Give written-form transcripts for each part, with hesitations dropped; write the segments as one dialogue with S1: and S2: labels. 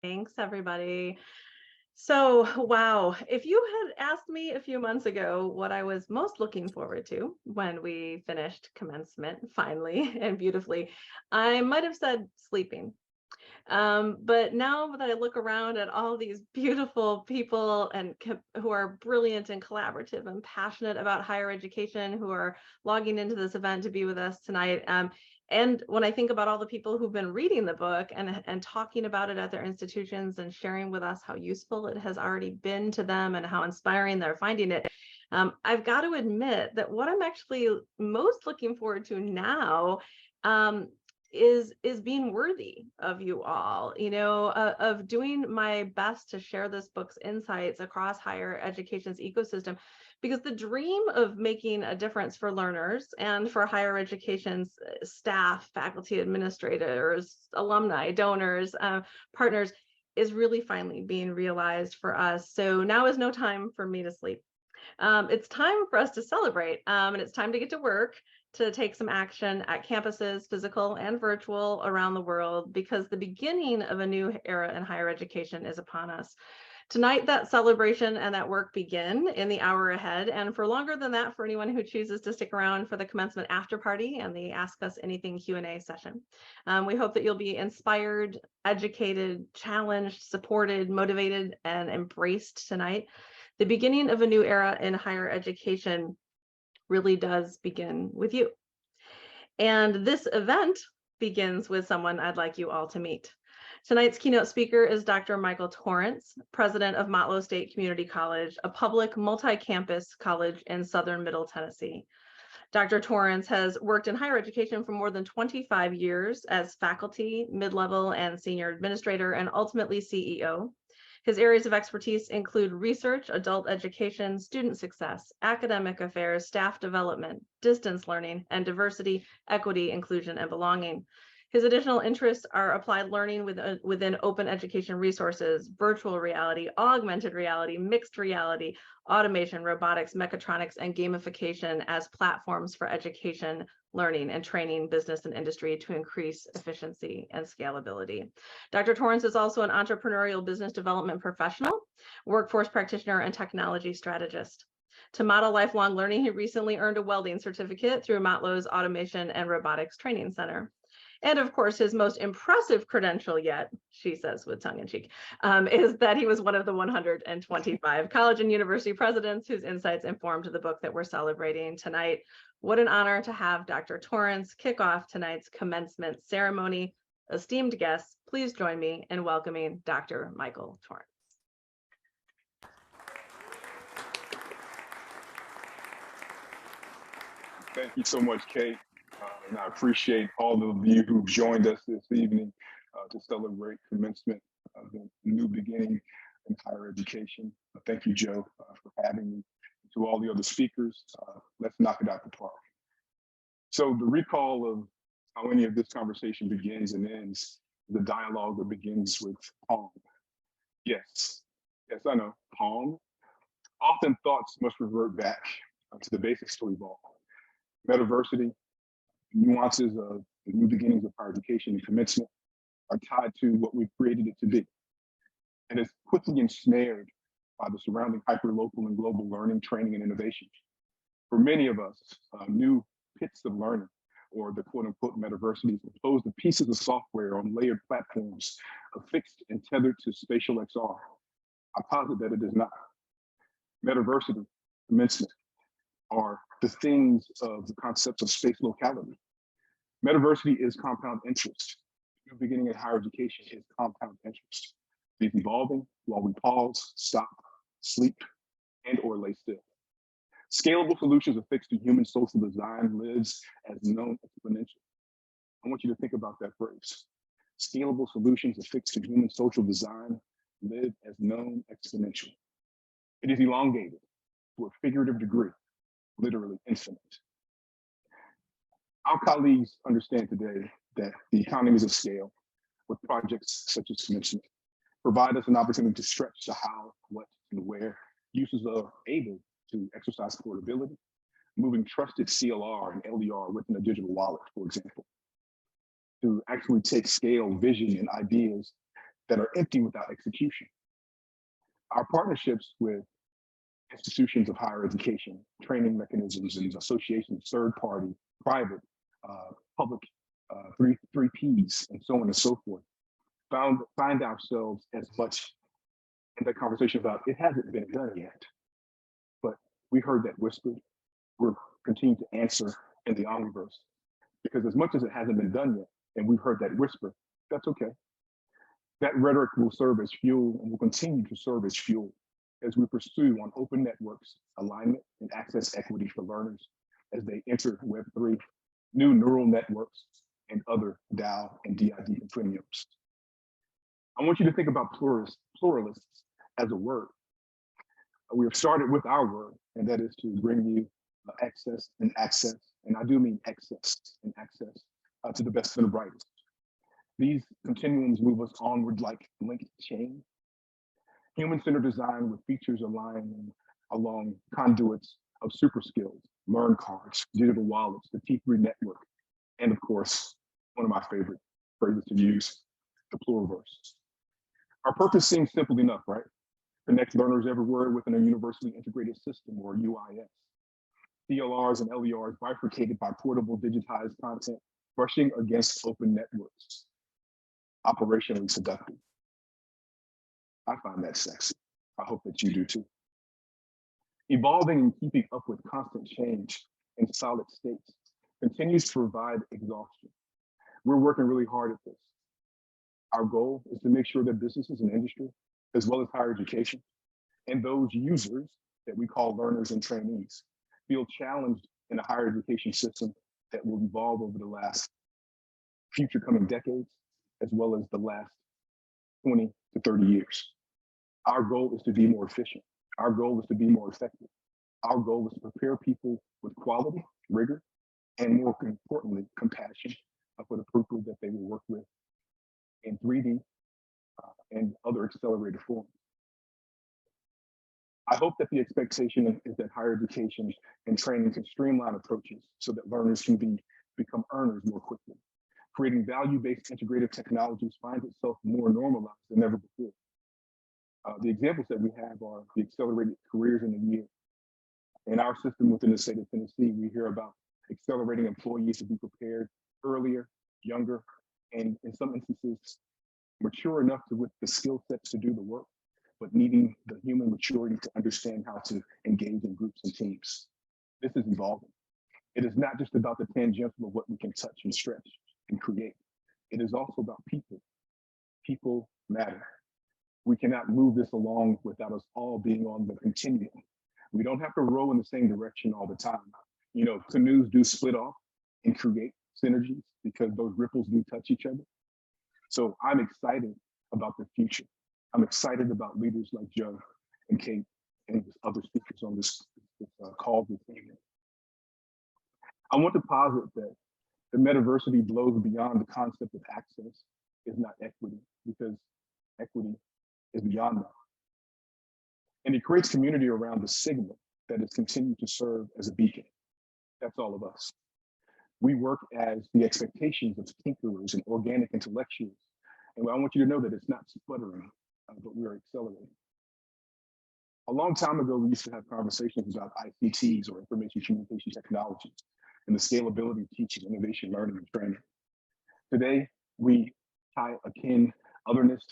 S1: Thanks, everybody. So, wow, if you had asked me a few months ago what I was most looking forward to when we finished commencement finally and beautifully, I might have said sleeping. But now that I look around at all these beautiful people and who are brilliant and collaborative and passionate about higher education, who are logging into this event to be with us tonight, and when I think about all the people who've been reading the book and talking about it at their institutions and sharing with us how useful it has already been to them and how inspiring they're finding it, I've got to admit that what I'm actually most looking forward to now is being worthy of you all, of doing my best to share this book's insights across higher education's ecosystem, because the dream of making a difference for learners and for higher education's staff, faculty, administrators, alumni, donors, partners is really finally being realized for us. So now is no time for me to sleep. It's time for us to celebrate, and it's time to get to work to take some action at campuses, physical and virtual, around the world, because the beginning of a new era in higher education is upon us. Tonight, that celebration and that work begin in the hour ahead, and for longer than that, for anyone who chooses to stick around for the commencement after party and the Ask Us Anything Q&A session. We hope that you'll be inspired, educated, challenged, supported, motivated, and embraced tonight. The beginning of a new era in higher education really does begin with you. And this event begins with someone I'd like you all to meet. Tonight's keynote speaker is Dr. Michael Torrence, president of Motlow State Community College, a public multi-campus college in southern Middle Tennessee. Dr. Torrence has worked in higher education for more than 25 years as faculty, mid-level, and senior administrator, and ultimately CEO. His areas of expertise include research, adult education, student success, academic affairs, staff development, distance learning, and diversity, equity, inclusion, and belonging. His additional interests are applied learning within open education resources, virtual reality, augmented reality, mixed reality, automation, robotics, mechatronics, and gamification as platforms for education, learning, and training business and industry to increase efficiency and scalability. Dr. Torrence is also an entrepreneurial business development professional, workforce practitioner, and technology strategist. To model lifelong learning, he recently earned a welding certificate through Motlow's Automation and Robotics Training Center. And of course, his most impressive credential yet, she says with tongue in cheek, is that he was one of the 125 college and university presidents whose insights informed the book that we're celebrating tonight. What an honor to have Dr. Torrence kick off tonight's commencement ceremony. Esteemed guests, please join me in welcoming Dr. Michael Torrence.
S2: Thank you so much, Kate. And I appreciate all of you who joined us this evening to celebrate commencement of the new beginning in higher education. Thank you, Joe, for having me. To all the other speakers, let's knock it out the park. So the recall of how any of this conversation begins and ends, the dialogue that begins with Pong. Yes, I know, Pong. Often thoughts must revert back to the basics to evolve. Metaversity, nuances of the new beginnings of higher education and commencement are tied to what we've created it to be. And it's quickly ensnared by the surrounding hyperlocal and global learning, training, and innovation. For many of us, new pits of learning, or the quote unquote metaversities, composed of pieces of software on layered platforms affixed and tethered to spatial XR. I posit that it is not. Metaversity, commencement, are the things of the concepts of space locality. Metaversity is compound interest. New beginning in higher education is compound interest. It's evolving while we pause, stop, sleep, and or lay still. Scalable solutions affixed to human social design lives as known exponential. I want you to think about that phrase. Scalable solutions affixed to human social design live as known exponential. It is elongated to a figurative degree, literally infinite. Our colleagues understand today that the economies of scale with projects such as Commencement provide us an opportunity to stretch the how, what, and where users are able to exercise portability, moving trusted CLR and LDR within a digital wallet, for example, to actually take scale, vision, and ideas that are empty without execution. Our partnerships with institutions of higher education, training mechanisms, and associations, third party, private, public, three Ps, and so on and so forth, find ourselves as much in that conversation about it hasn't been done yet, but we heard that whispered. We're continuing to answer in the omniverse, because as much as it hasn't been done yet, and we've heard that whisper, that's okay. That rhetoric will serve as fuel and will continue to serve as fuel as we pursue on open networks, alignment and access equity for learners as they enter Web3, new neural networks, and other DAO and DID continuums. I want you to think about pluralists as a word. We have started with our word, and that is to bring you excess and access, and I do mean excess and access to the best and the brightest. These continuums move us onward like linked chain. Human-centered design with features aligning along conduits of super skills, learn cards, digital wallets, the T3 network, and of course, one of my favorite phrases to use, the pluriverse. Our purpose seems simple enough, right? Connect learners everywhere within a universally integrated system, or UIS. CLRs and LERs bifurcated by portable digitized content, brushing against open networks. Operationally seductive. I find that sexy. I hope that you do too. Evolving and keeping up with constant change in solid states continues to provide exhaustion. We're working really hard at this. Our goal is to make sure that businesses and industry, as well as higher education, and those users that we call learners and trainees, feel challenged in a higher education system that will evolve over the future coming decades, as well as the last 20 to 30 years. Our goal is to be more efficient. Our goal is to be more effective. Our goal is to prepare people with quality, rigor, and more importantly, compassion for the people that they will work with in 3D and other accelerated forms. I hope that the expectation is that higher education and training can streamline approaches so that learners can become earners more quickly. Creating value-based integrative technologies finds itself more normalized than ever before. The examples that we have are the accelerated careers in a year. In our system within the state of Tennessee, we hear about accelerating employees to be prepared earlier, younger, and in some instances, mature enough with the skill sets to do the work, but needing the human maturity to understand how to engage in groups and teams. This is evolving. It is not just about the tangential of what we can touch and stretch and create. It is also about people. People matter. We cannot move this along without us all being on the continuum. We don't have to row in the same direction all the time. You know, canoes do split off and create synergies because those ripples do touch each other. So I'm excited about the future. I'm excited about leaders like Joe and Kate and other speakers on this call this evening. I want to posit that the metaversity blows beyond the concept of access is not equity, because equity is beyond that. And it creates community around the signal that has continued to serve as a beacon. That's all of us. We work as the expectations of tinkerers and organic intellectuals. And I want you to know that it's not sputtering, but we're accelerating. A long time ago, we used to have conversations about ICTs, or information communication technologies, and the scalability of teaching, innovation, learning, and training. Today, we tie akin otherness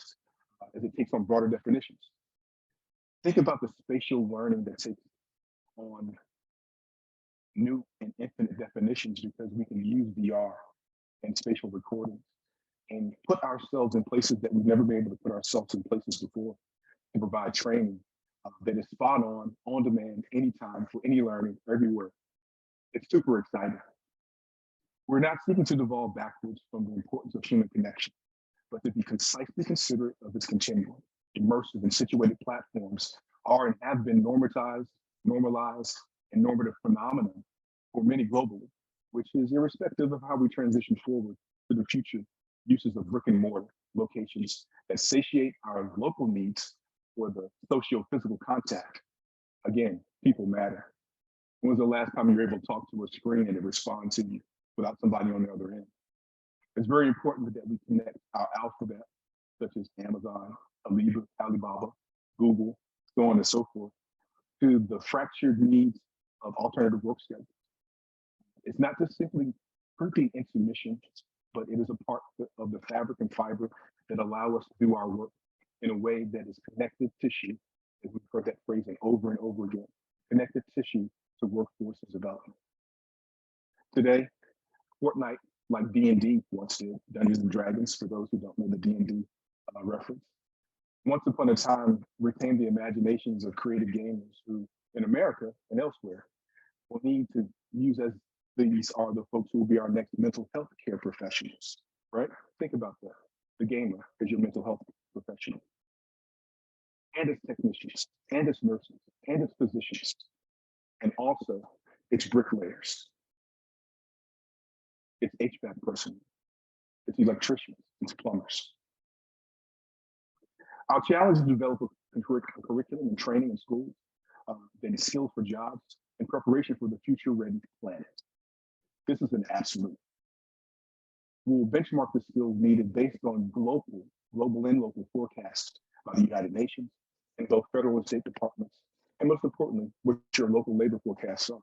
S2: as it takes on broader definitions. Think about the spatial learning that takes on new and infinite definitions, because we can use VR and spatial recordings and put ourselves in places that we've never been able to put ourselves in places before, to provide training that is spot on demand, anytime, for any learning, everywhere. It's super exciting. We're not seeking to devolve backwards from the importance of human connection, but to be concisely considerate of its continuum. Immersive and situated platforms are and have been normalized, and normative phenomenon for many globally, which is irrespective of how we transition forward to the future uses of brick and mortar locations that satiate our local needs for the socio-physical contact. Again, people matter. When was the last time you were able to talk to a screen and it respond to you without somebody on the other end? It's very important that we connect our alphabet, such as Amazon, Alibaba, Google, so on and so forth, to the fractured needs of alternative work schedules. It's not just simply printing into mission, but it is a part of the fabric and fiber that allow us to do our work in a way that is connective tissue, as we've heard that phrasing over and over again, connective tissue to workforce development. Today, Fortnite, like D&D once did, Dungeons and Dragons, for those who don't know the D&D reference, once upon a time retained the imaginations of creative gamers who, in America and elsewhere, will need to use as these are the folks who will be our next mental health care professionals, right? Think about that. The gamer is your mental health professional. And its technicians, and its nurses, and its physicians, and also its bricklayers, its HVAC personnel, its electricians, its plumbers. Our challenge is to develop a curriculum and training in schools that is skills for jobs in preparation for the future-ready planet. This is an absolute. We will benchmark the skills needed based on global and local forecasts by the United Nations and both federal and state departments, and most importantly, what your local labor forecasts are.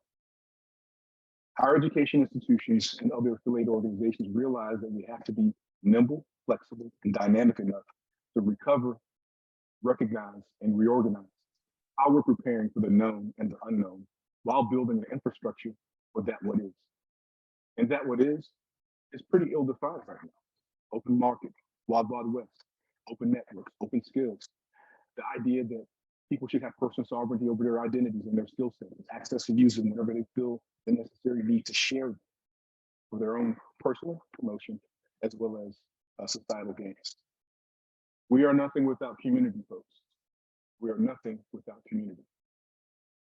S2: Higher education institutions and other affiliated organizations realize that we have to be nimble, flexible, and dynamic enough to recover, recognize, and reorganize how we're preparing for the known and the unknown while building an infrastructure for that what is. And that what is pretty ill-defined right now. Open market, wild west, open networks, open skills. The idea that people should have personal sovereignty over their identities and their skill sets, access to use them whenever they feel the necessary need to share them for their own personal promotion as well as societal gains. We are nothing without community, folks. We are nothing without community.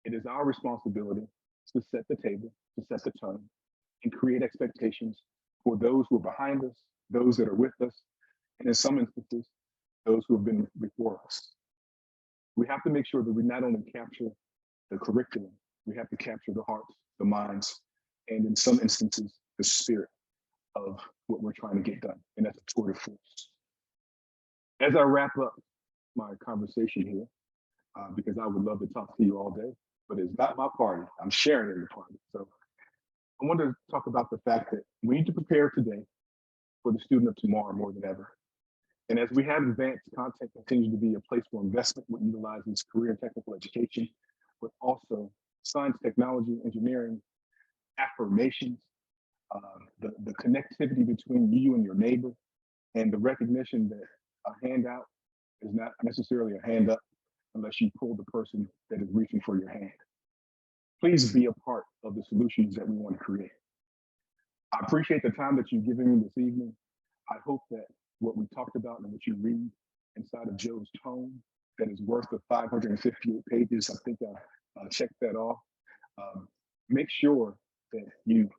S2: It is our responsibility to set the table, to set the tone, and create expectations for those who are behind us, those that are with us, and in some instances, those who have been before us. We have to make sure that we not only capture the curriculum, we have to capture the hearts, the minds, and in some instances, the spirit of what we're trying to get done, and that's a tour de force. As I wrap up my conversation here, because I would love to talk to you all day, but it's not my party, I'm sharing in the party. So I want to talk about the fact that we need to prepare today for the student of tomorrow more than ever. And as we have advanced content continues to be a place for investment, what utilizes career and technical education, but also science, technology, engineering, affirmations, the connectivity between you and your neighbor, and the recognition that a handout is not necessarily a hand up unless you pull the person that is reaching for your hand. Please be a part of the solutions that we want to create. I appreciate the time that you've given me this evening. I hope that what we talked about and what you read inside of Joe's tome that is worth the 558 pages, I think I checked that off. Make sure that you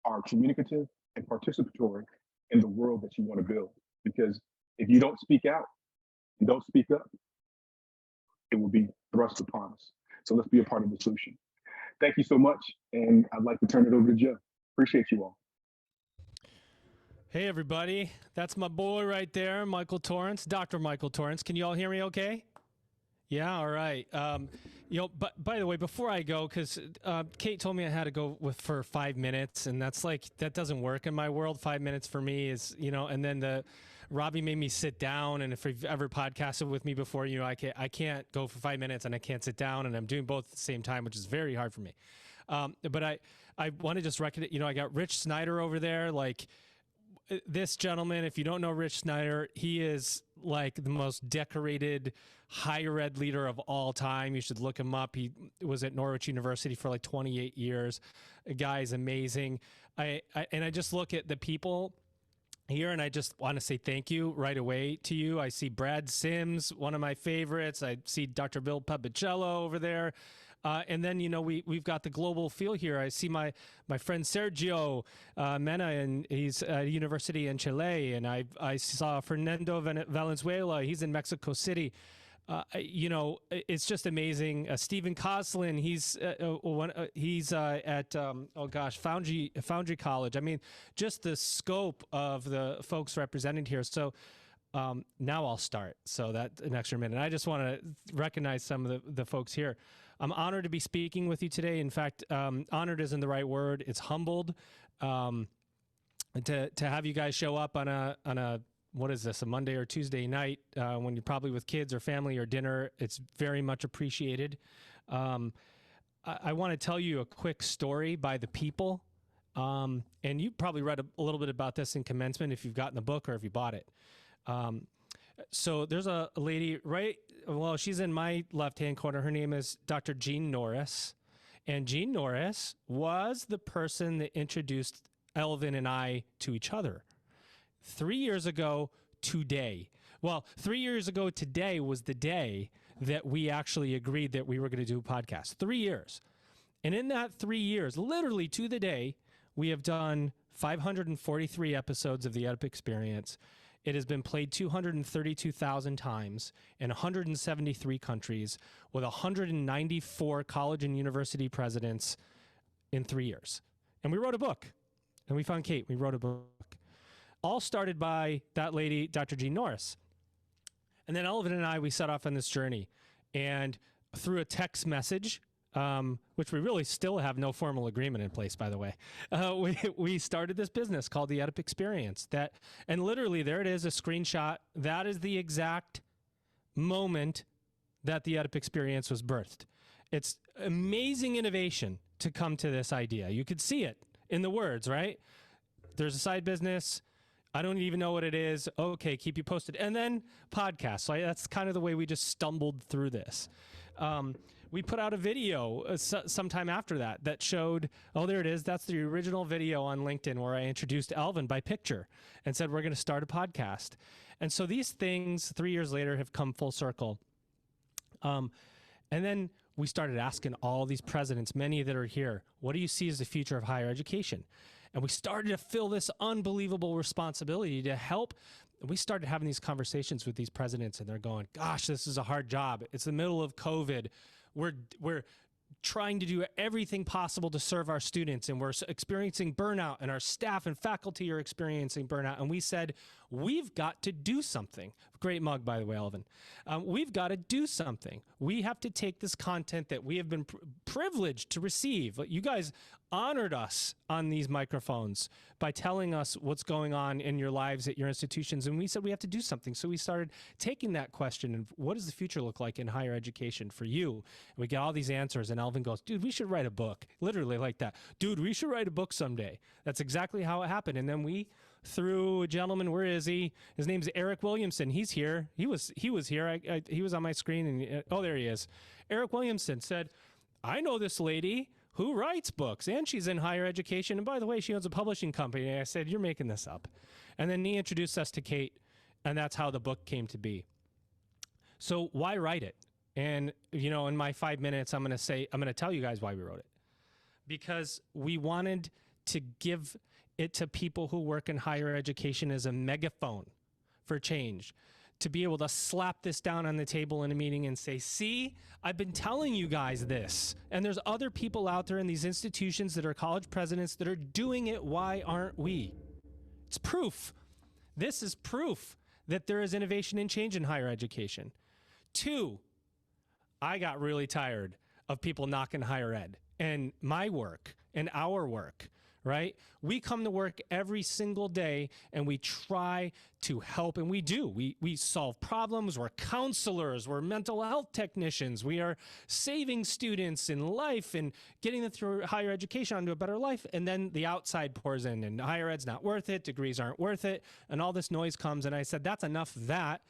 S2: are communicative and participatory in the world that you want to build. Because if you don't speak out and don't speak up, it will be thrust upon us. So let's be a part of the solution. Thank you so much. And I'd like to turn it over to Joe. Appreciate you all.
S3: Hey, everybody. That's my boy right there, Michael Torrence, Dr. Michael Torrence. Can you all hear me okay? Yeah, all right. But by the way, before I go, because Kate told me I had to go for 5 minutes, and that doesn't work in my world. 5 minutes for me is, and then Robbie made me sit down, and if you've ever podcasted with me before, I can't go for 5 minutes and I can't sit down, and I'm doing both at the same time, which is very hard for me. But I want to just recognize, I got Rich Snyder over there, this gentleman, if you don't know Rich Snyder, he is like the most decorated higher ed leader of all time. You should look him up. He was at Norwich University for 28 years. The guy is amazing. I just look at the people here, and I just want to say thank you right away to you. I see Brad Sims, one of my favorites. I see Dr. Bill Papicello over there. And then, we've got the global feel here. I see my friend Sergio Mena, and he's at a university in Chile. And I saw Fernando Valenzuela. He's in Mexico City. It's just amazing. Stephen Coslin, he's at Foundry College. I mean, just the scope of the folks represented here. So Now I'll start. So that's an extra minute. I just want to recognize some of the folks here. I'm honored to be speaking with you today. In fact, honored isn't the right word. It's humbled to have you guys show up on a what is this, a Monday or Tuesday night when you're probably with kids or family or dinner. It's very much appreciated. I want to tell you a quick story by the people. And you probably read a little bit about this in Commencement if you've gotten the book or if you bought it. So there's a lady she's in my left-hand corner. Her name is Dr. Jean Norris. And Jean Norris was the person that introduced Elvin and I to each other. 3 years ago today. Well, 3 years ago today was the day that we actually agreed that we were going to do a podcast. 3 years. And in that 3 years, literally to the day, we have done 543 episodes of the Edip Experience. It has been played 232,000 times in 173 countries with 194 college and university presidents in 3 years. And we wrote a book. And we found Kate. We wrote a book. All started by that lady, Dr. Jean Norris. And then Elvin and I, we set off on this journey. And through a text message, which we really still have no formal agreement in place, by the way, we started this business called the Edip Experience. And literally, there it is, a screenshot. That is the exact moment that the Edip Experience was birthed. It's amazing innovation to come to this idea. You could see it in the words, right? There's a side business. I don't even know what it is. Okay, keep you posted. And then podcast. So that's kind of the way we just stumbled through this. We put out a video sometime after that showed, oh, there it is. That's the original video on LinkedIn where I introduced Elvin by picture and said, we're going to start a podcast. And so these things 3 years later have come full circle. And then we started asking all these presidents, many that are here, what do you see as the future of higher education? And we started to feel this unbelievable responsibility to help. We started having these conversations with these presidents, and they're going, gosh, this is a hard job. It's the middle of COVID. We're trying to do everything possible to serve our students, and we're experiencing burnout, and our staff and faculty are experiencing burnout. And we said, we've got to do something. Great mug, by the way, Elvin. We've got to do something. We have to take this content that we have been privileged to receive. You guys honored us on these microphones by telling us what's going on in your lives at your institutions. And we said we have to do something. So we started taking that question and what does the future look like in higher education for you? And we get all these answers. And Elvin goes, dude, we should write a book. Literally like that. Dude, we should write a book someday. That's exactly how it happened. And then we, through a gentleman, where is he? His name's Eric Williamson. He's here. He was here. He was on my screen. And oh, there he is. Eric Williamson said, I know this lady who writes books, and she's in higher education. And by the way, she owns a publishing company. And I said, you're making this up. And then he introduced us to Kate, and that's how the book came to be. So why write it? And, you know, in my 5 minutes, I'm going to tell you guys why we wrote it. Because we wanted to give it to people who work in higher education as a megaphone for change. To be able to slap this down on the table in a meeting and say, see, I've been telling you guys this. And there's other people out there in these institutions that are college presidents that are doing it. Why aren't we? It's proof. This is proof that there is innovation and change in higher education. 2, I got really tired of people knocking higher ed and my work and our work. Right? We come to work every single day and we try to help, and we do. We solve problems. We're counselors. We're mental health technicians. We are saving students in life and getting them through higher education onto a better life. And then the outside pours in, and higher ed's not worth it. Degrees aren't worth it. And all this noise comes. And I said, that's enough of that.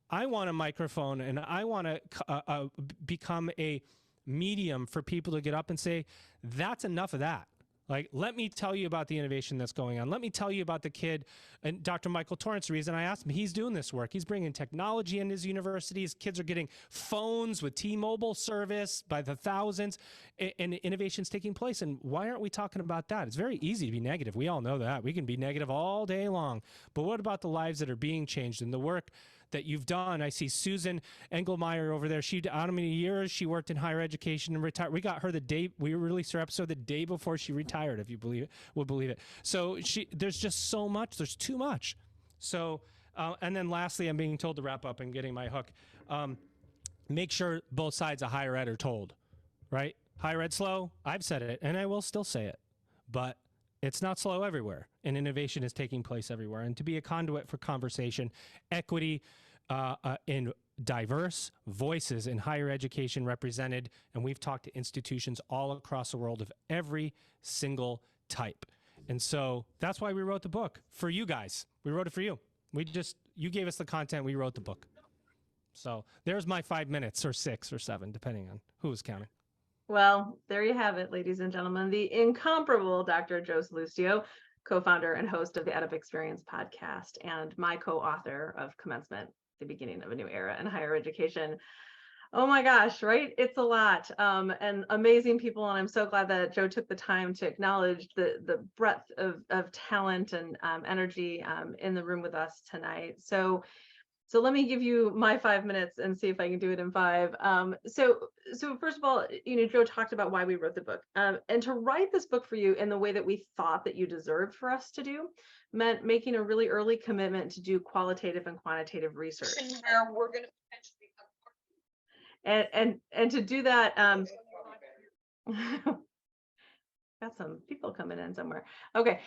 S3: I want a microphone, and I want to become a medium for people to get up and say, that's enough of that. Like, let me tell you about the innovation that's going on. Let me tell you about the kid, and Dr. Michael Torrence, the reason I asked him, he's doing this work. He's bringing technology in his universities. Kids are getting phones with T-Mobile service by the thousands, and innovation's taking place. And why aren't we talking about that? It's very easy to be negative. We all know that. We can be negative all day long. But what about the lives that are being changed and the work that you've done? I see Susan Engelmeyer over there. She, how many years she worked in higher education and retired. We got her the day, we released her episode the day before she retired, if you would believe it. So there's just so much, there's too much. So And then lastly, I'm being told to wrap up and getting my hook. Make sure both sides of higher ed are told, right? Higher ed slow, I've said it, and I will still say it, but it's not slow everywhere, and innovation is taking place everywhere. And to be a conduit for conversation, equity in diverse voices in higher education represented, and we've talked to institutions all across the world of every single type. And so that's why we wrote the book, for you guys. We wrote it for you. You gave us the content, we wrote the book. So there's my 5 minutes, or 6 or 7, depending on who was counting.
S1: Well, there you have it, ladies and gentlemen, the incomparable Dr. Joe Sallustio, co-founder and host of the EdUp Experience podcast, and my co-author of Commencement, the beginning of a new era in higher education. Oh my gosh, right? It's a lot, and amazing people. And I'm so glad that Joe took the time to acknowledge the breadth of talent and energy in the room with us tonight. So let me give you my 5 minutes and see if I can do it in 5. So first of all, Joe talked about why we wrote the book, and to write this book for you in the way that we thought that you deserved for us to do meant making a really early commitment to do qualitative and quantitative research.
S4: Where we're going to
S1: And to do that, got some people coming in somewhere. Okay,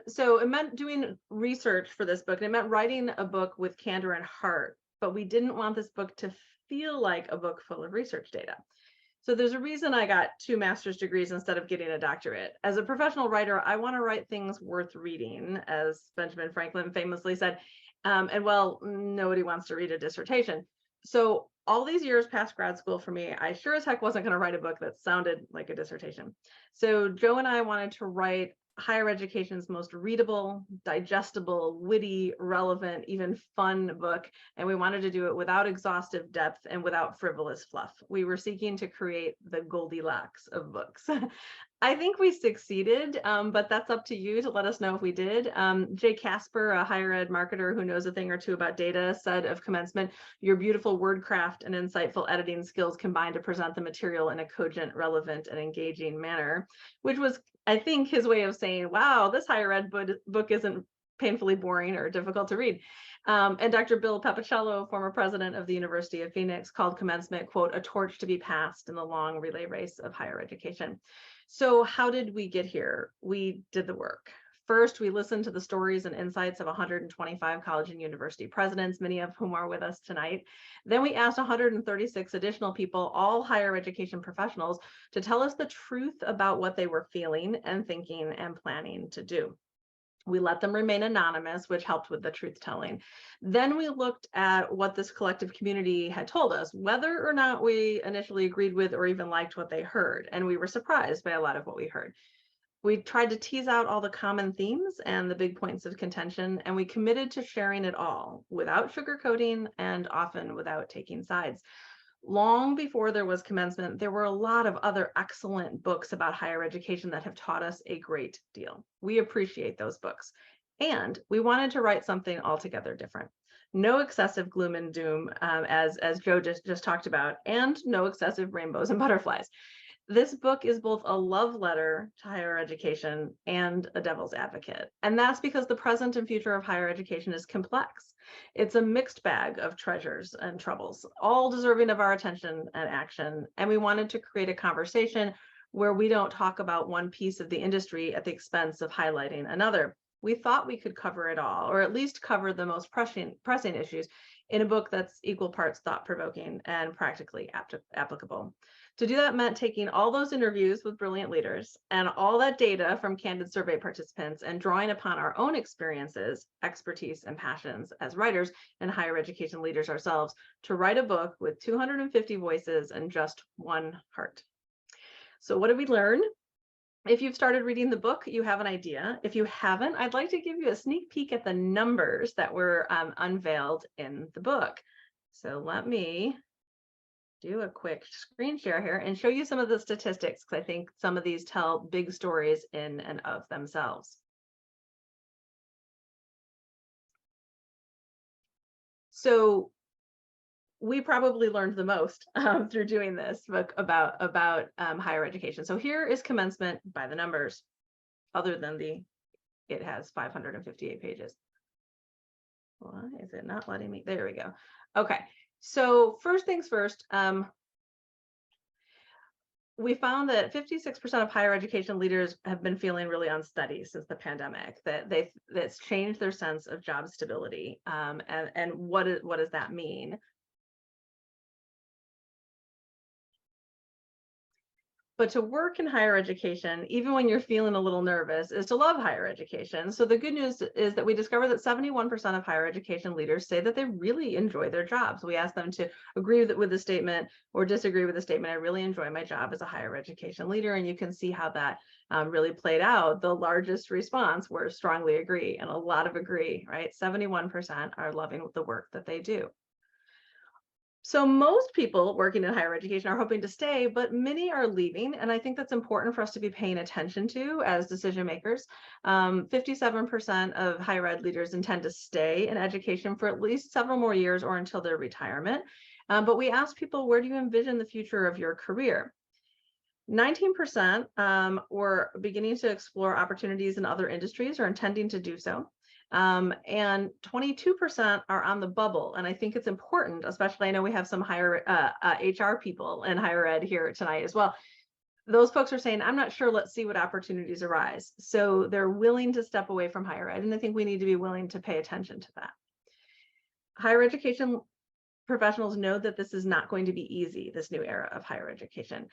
S1: so it meant doing research for this book, and it meant writing a book with candor and heart, but we didn't want this book to feel like a book full of research data. So there's a reason I got 2 master's degrees instead of getting a doctorate. As a professional writer, I want to write things worth reading, as Benjamin Franklin famously said, and well, nobody wants to read a dissertation. So all these years past grad school for me, I sure as heck wasn't going to write a book that sounded like a dissertation. So Joe and I wanted to write higher education's most readable, digestible, witty, relevant, even fun book. And we wanted to do it without exhaustive depth and without frivolous fluff. We were seeking to create the Goldilocks of books. I think we succeeded, but that's up to you to let us know if we did. Jay Casper, a higher ed marketer who knows a thing or two about data, said of Commencement, your beautiful wordcraft and insightful editing skills combine to present the material in a cogent, relevant, and engaging manner, which was, I think, his way of saying, wow, this higher ed book isn't painfully boring or difficult to read. And Dr. Bill Papacello, former president of the University of Phoenix, called Commencement, quote, a torch to be passed in the long relay race of higher education. So how did we get here? We did the work. First, we listened to the stories and insights of 125 college and university presidents, many of whom are with us tonight. Then we asked 136 additional people, all higher education professionals, to tell us the truth about what they were feeling and thinking and planning to do. We let them remain anonymous, which helped with the truth telling. Then we looked at what this collective community had told us, whether or not we initially agreed with or even liked what they heard. And we were surprised by a lot of what we heard. We tried to tease out all the common themes and the big points of contention, and we committed to sharing it all without sugarcoating and often without taking sides. Long before there was Commencement, there were a lot of other excellent books about higher education that have taught us a great deal. We appreciate those books. And we wanted to write something altogether different. No excessive gloom and doom, as Joe just talked about, and no excessive rainbows and butterflies. This book is both a love letter to higher education and a devil's advocate. And that's because the present and future of higher education is complex. It's a mixed bag of treasures and troubles, all deserving of our attention and action. And we wanted to create a conversation where we don't talk about one piece of the industry at the expense of highlighting another. We thought we could cover it all, or at least cover the most pressing issues in a book that's equal parts thought-provoking and practically applicable. To do that meant taking all those interviews with brilliant leaders and all that data from candid survey participants and drawing upon our own experiences, expertise, and passions as writers and higher education leaders ourselves to write a book with 250 voices and just one heart. So what did we learn? If you've started reading the book, you have an idea. If you haven't, I'd like to give you a sneak peek at the numbers that were unveiled in the book. So let me do a quick screen share here and show you some of the statistics, because I think some of these tell big stories in and of themselves. So we probably learned the most through doing this book about higher education. So here is Commencement by the numbers, other than it has 558 pages. Why is it not letting me? There we go. Okay. So first things first, we found that 56% of higher education leaders have been feeling really unsteady since the pandemic, that's changed their sense of job stability. And what does that mean? But to work in higher education, even when you're feeling a little nervous, is to love higher education. So the good news is that we discovered that 71% of higher education leaders say that they really enjoy their jobs. We asked them to agree with the statement or disagree with the statement. I really enjoy my job as a higher education leader. And you can see how that really played out. The largest response were strongly agree, and a lot of agree, right? 71% are loving the work that they do. So most people working in higher education are hoping to stay, but many are leaving. And I think that's important for us to be paying attention to as decision makers. 57% of higher ed leaders intend to stay in education for at least several more years or until their retirement. But we asked people, where do you envision the future of your career? 19% were beginning to explore opportunities in other industries or intending to do so. And 22% are on the bubble. And I think it's important, especially I know we have some higher HR people in higher ed here tonight as well. Those folks are saying, I'm not sure, let's see what opportunities arise. So they're willing to step away from higher ed. And I think we need to be willing to pay attention to that. Higher education professionals know that this is not going to be easy, this new era of higher education.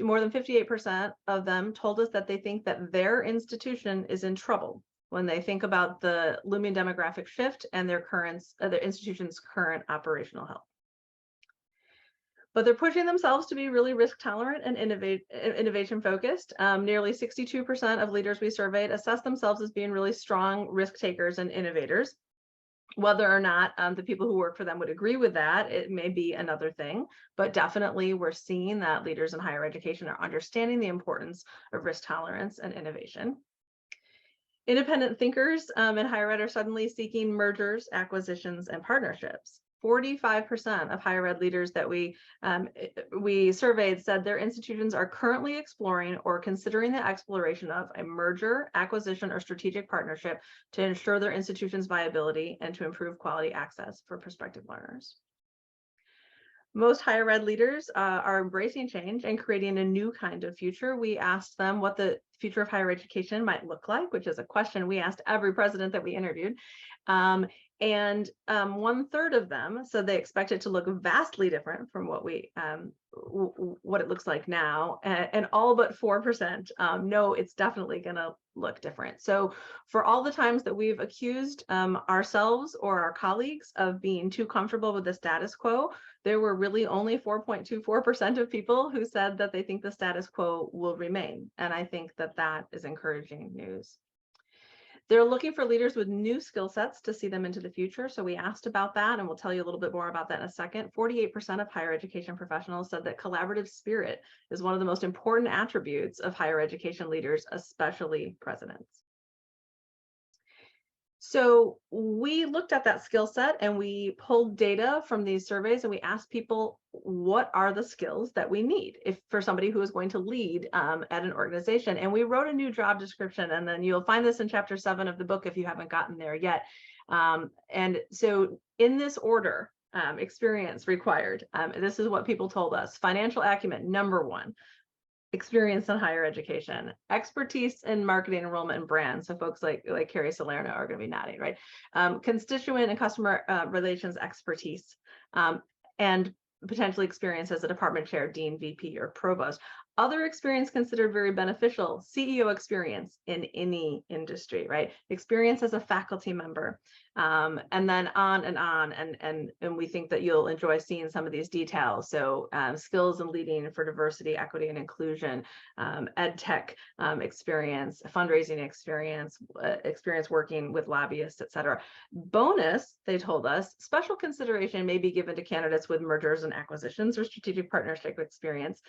S1: More than 58% of them told us that they think that their institution is in trouble when they think about the looming demographic shift and their institution's current operational health. But they're pushing themselves to be really risk tolerant and innovation focused. Nearly 62% of leaders we surveyed assess themselves as being really strong risk takers and innovators. Whether or not the people who work for them would agree with that, it may be another thing, but definitely we're seeing that leaders in higher education are understanding the importance of risk tolerance and innovation. Independent thinkers in higher ed are suddenly seeking mergers, acquisitions, and partnerships. 45% of higher ed leaders that we surveyed said their institutions are currently exploring or considering the exploration of a merger, acquisition, or strategic partnership to ensure their institution's viability and to improve quality access for prospective learners. Most higher ed leaders are embracing change and creating a new kind of future. We asked them what the future of higher education might look like, which is a question we asked every president that we interviewed. And 1/3 of them said they expect it to look vastly different from what it looks like now, and all but 4% no, it's definitely going to look different. So for all the times that we've accused ourselves or our colleagues of being too comfortable with the status quo, there were really only 4.24% of people who said that they think the status quo will remain. And I think that that is encouraging news. They're looking for leaders with new skill sets to see them into the future. So we asked about that, and we'll tell you a little bit more about that in a second. 48% of higher education professionals said that collaborative spirit is one of the most important attributes of higher education leaders, especially presidents. So we looked at that skill set and we pulled data from these surveys and we asked people, what are the skills that we need for somebody who is going to lead at an organization? And we wrote a new job description, and then you'll find this in chapter 7 of the book if you haven't gotten there yet. And so in this order, experience required, this is what people told us. Financial acumen, number 1. Experience in higher education, expertise in marketing, enrollment, and brand. So folks like Kerry, Salerno are going to be nodding, right? Constituent and customer relations expertise, and potentially experience as a department chair, dean, VP, or provost. Other experience considered very beneficial, CEO experience in any industry, right? Experience as a faculty member, and then on and on. And we think that you'll enjoy seeing some of these details. So skills in leading for diversity, equity, and inclusion, ed tech experience, fundraising experience, experience working with lobbyists, et cetera. Bonus, they told us, special consideration may be given to candidates with mergers and acquisitions or strategic partnership experience.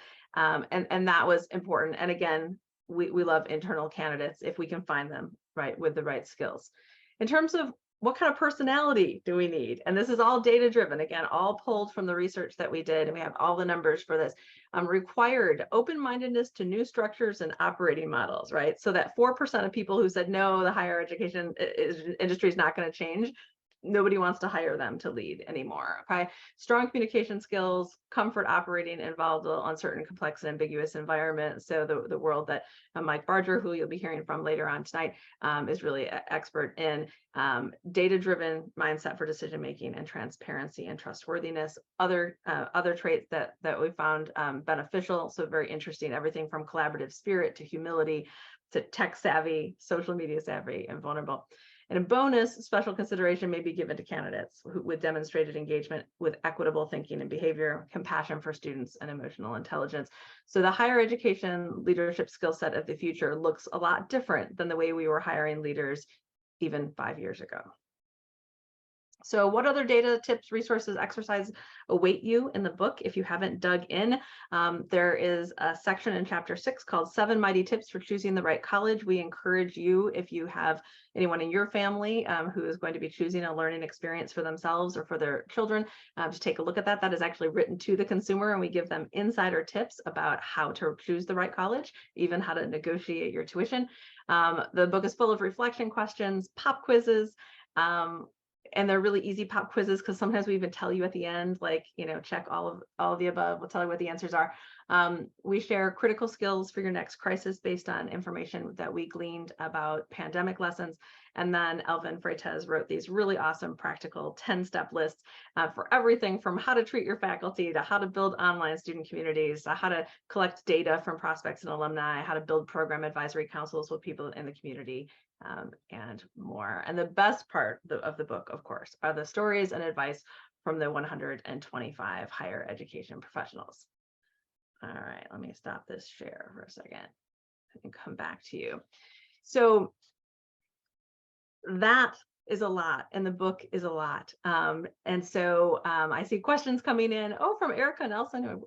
S1: And that was important. And again, we love internal candidates if we can find them, right, with the right skills. In terms of what kind of personality do we need? And this is all data driven, again, all pulled from the research that we did, and we have all the numbers for this. Required open-mindedness to new structures and operating models, right? So that 4% of people who said, no, the higher education industry is not going to change, nobody wants to hire them to lead anymore. Okay. Strong communication skills, comfort operating in volatile, uncertain, complex, and ambiguous environments. So the world that Mike Barger, who you'll be hearing from later on tonight, is really an expert in. Data-driven mindset for decision-making and transparency and trustworthiness. Other traits that we found beneficial. So very interesting, everything from collaborative spirit to humility to tech savvy, social media savvy, and vulnerable. And a bonus, special consideration may be given to candidates with demonstrated engagement with equitable thinking and behavior, compassion for students, and emotional intelligence. So the higher education leadership skill set of the future looks a lot different than the way we were hiring leaders even 5 years ago. So what other data, tips, resources, exercise await you in the book if you haven't dug in? There is a section in chapter 6 called 7 Mighty Tips for Choosing the Right College. We encourage you, if you have anyone in your family who is going to be choosing a learning experience for themselves or for their children, to take a look at that. That is actually written to the consumer, and we give them insider tips about how to choose the right college, even how to negotiate your tuition. The book is full of reflection questions, pop quizzes, and they're really easy pop quizzes because sometimes we even tell you at the end, like, check all of the above. We'll tell you what the answers are. We share critical skills for your next crisis based on information that we gleaned about pandemic lessons. And then Elvin Freytes wrote these really awesome practical 10-step lists for everything from how to treat your faculty to how to build online student communities, to how to collect data from prospects and alumni, how to build program advisory councils with people in the community, and more. And the best part of the book, of course, are the stories and advice from the 125 higher education professionals. All right, let me stop this share for a second and come back to you. So that is a lot, and the book is a lot. And so I see questions coming in. Oh, from Erica Nelson, who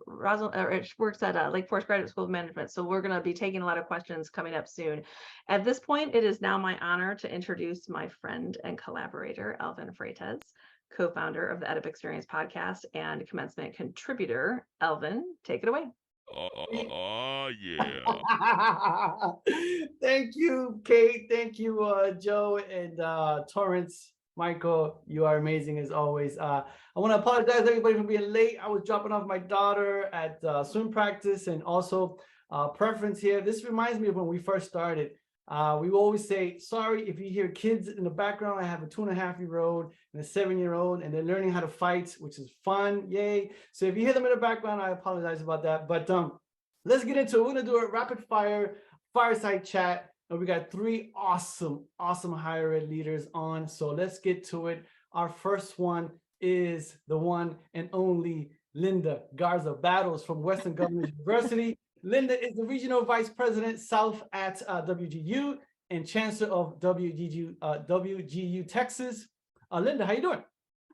S1: works at Lake Forest Graduate School of Management. So we're going to be taking a lot of questions coming up soon. At this point, it is now my honor to introduce my friend and collaborator, Elvin Freytes, co-founder of the EdUp Experience podcast and Commencement contributor. Elvin, take it away.
S4: Oh, yeah.
S5: Thank you, Kate. Thank you, Joe and Torrence. Michael, you are amazing as always. I want to apologize to everybody for being late. I was dropping off my daughter at swim practice, and also preference here. This reminds me of when we first started. We always say, sorry if you hear kids in the background. I have a 2.5-year-old and a 7-year-old, and they're learning how to fight, which is fun. Yay. So if you hear them in the background, I apologize about that. But let's get into it. We're going to do a rapid fire fireside chat. And we got 3 awesome higher ed leaders on. So let's get to it. Our first one is the one and only Linda Garza Battles from Western Governors University. Linda is the Regional Vice President South at WGU and Chancellor of WGU Texas. Linda, how you doing?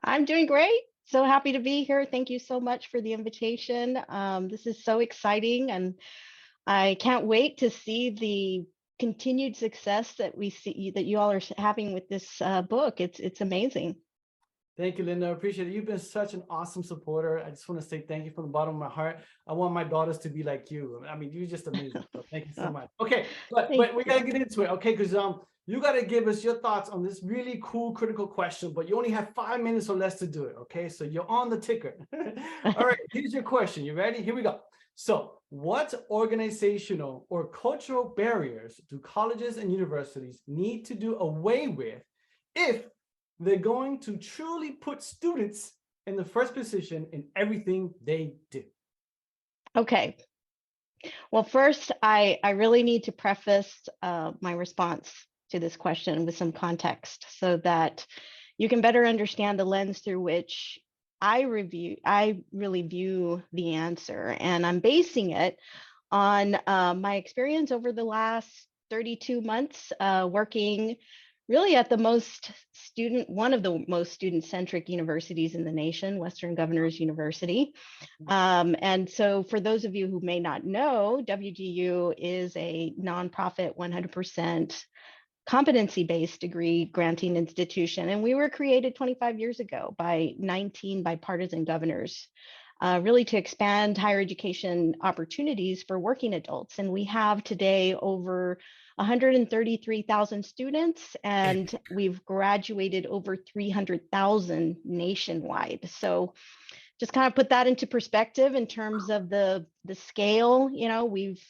S6: I'm doing great. So happy to be here. Thank you so much for the invitation. This is so exciting, and I can't wait to see the continued success that we see that you all are having with this book. It's amazing.
S5: Thank you, Linda. I appreciate it. You've been such an awesome supporter. I just want to say thank you from the bottom of my heart. I want my daughters to be like you. I mean, you're just amazing. So thank you so much. Okay, but we got to get into it, okay? Because you got to give us your thoughts on this really cool, critical question, but you only have 5 minutes or less to do it, okay? So you're on the ticker. All right, here's your question. You ready? Here we go. So what organizational or cultural barriers do colleges and universities need to do away with if they're going to truly put students in the first position in everything they do?
S6: Okay. Well, first, I really need to preface my response to this question with some context so that you can better understand the lens through which I really view the answer. And I'm basing it on my experience over the last 32 months working really at one of the most student-centric universities in the nation, Western Governors University. And so for those of you who may not know, WGU is a nonprofit 100% competency-based degree granting institution. And we were created 25 years ago by 19 bipartisan governors, really to expand higher education opportunities for working adults. And we have today over 133,000 students, and we've graduated over 300,000 nationwide. So just kind of put that into perspective in terms of the scale, you know, we've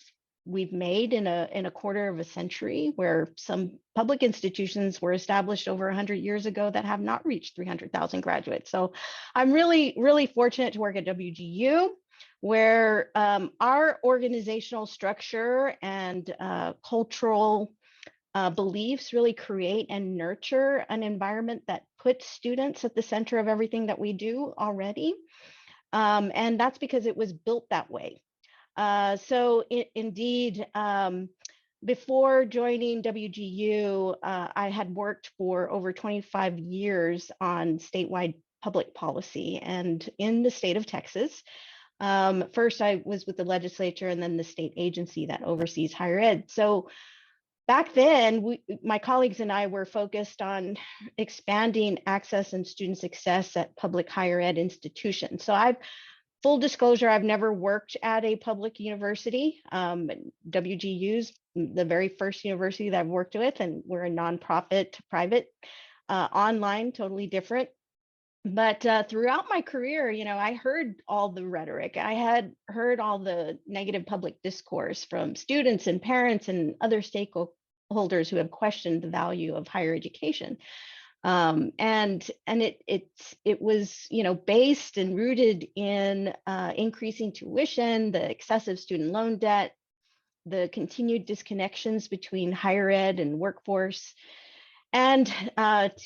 S6: made in a quarter of a century, where some public institutions were established over 100 years ago that have not reached 300,000 graduates. So I'm really fortunate to work at WGU, where our organizational structure and cultural beliefs really create and nurture an environment that puts students at the center of everything that we do already. And that's because it was built that way. Indeed, before joining WGU, I had worked for over 25 years on statewide public policy and in the state of Texas. First, I was with the legislature and then the state agency that oversees higher ed. So back then, my colleagues and I were focused on expanding access and student success at public higher ed institutions. So full disclosure, I've never worked at a public university. WGU's the very first university that I've worked with, and we're a nonprofit, private, online, totally different. But throughout my career, you know, I heard all the rhetoric. I had heard all the negative public discourse from students and parents and other stakeholders who have questioned the value of higher education. And it was, you know, based and rooted in increasing tuition, the excessive student loan debt, the continued disconnections between higher ed and workforce, and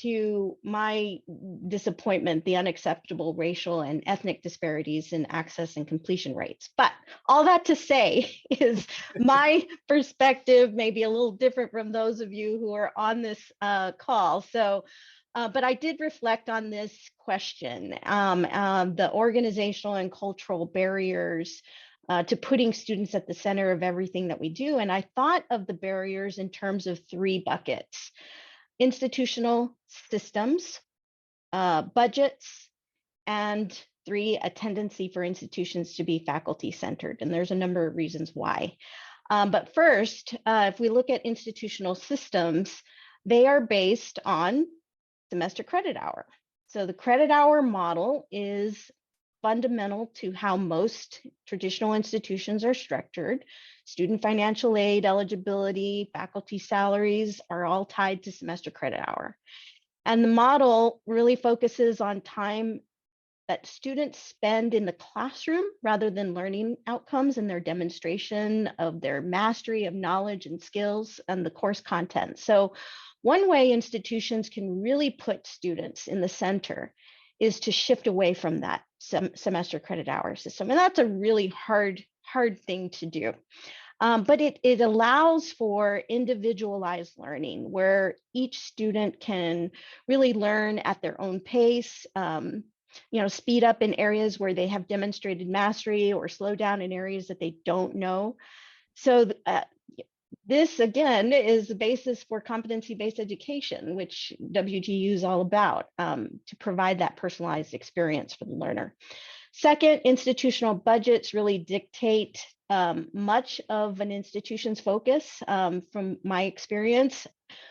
S6: to my disappointment, the unacceptable racial and ethnic disparities in access and completion rates. But all that to say is my perspective may be a little different from those of you who are on this call. So, but I did reflect on this question, the organizational and cultural barriers to putting students at the center of everything that we do. And I thought of the barriers in terms of 3 buckets: institutional systems, budgets, and 3, a tendency for institutions to be faculty centered. And there's a number of reasons why. But first, if we look at institutional systems, they are based on semester credit hour. So the credit hour model is fundamental to how most traditional institutions are structured. Student financial aid, eligibility, faculty salaries are all tied to semester credit hour. And the model really focuses on time that students spend in the classroom rather than learning outcomes and their demonstration of their mastery of knowledge and skills and the course content. So one way institutions can really put students in the center is to shift away from that semester credit hour system. And that's a really hard thing to do. But it allows for individualized learning where each student can really learn at their own pace, you know, speed up in areas where they have demonstrated mastery or slow down in areas that they don't know. So this, again, is the basis for competency-based education, which WGU is all about, to provide that personalized experience for the learner. Second, institutional budgets really dictate much of an institution's focus. From my experience,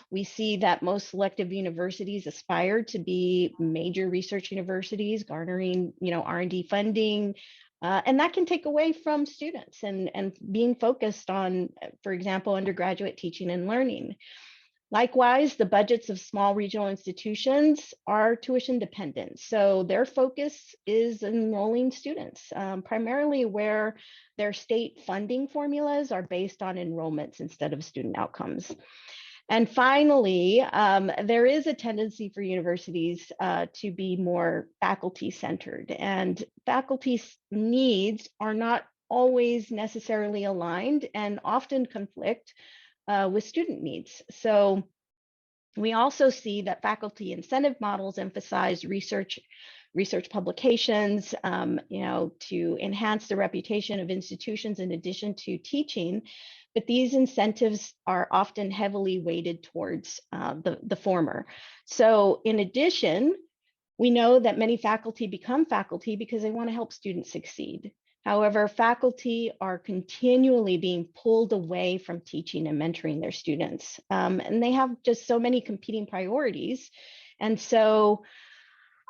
S6: we see that most selective universities aspire to be major research universities, garnering, you know, R&D funding, and that can take away from students and being focused on, for example, undergraduate teaching and learning. Likewise, the budgets of small regional institutions are tuition dependent. So their focus is enrolling students, primarily where their state funding formulas are based on enrollments instead of student outcomes. And finally, there is a tendency for universities to be more faculty centered, and faculty needs are not always necessarily aligned and often conflict with student needs. So we also see that faculty incentive models emphasize research publications, you know, to enhance the reputation of institutions in addition to teaching. But these incentives are often heavily weighted towards the former. So in addition, we know that many faculty become faculty because they want to help students succeed. However, faculty are continually being pulled away from teaching and mentoring their students. And they have just so many competing priorities. And so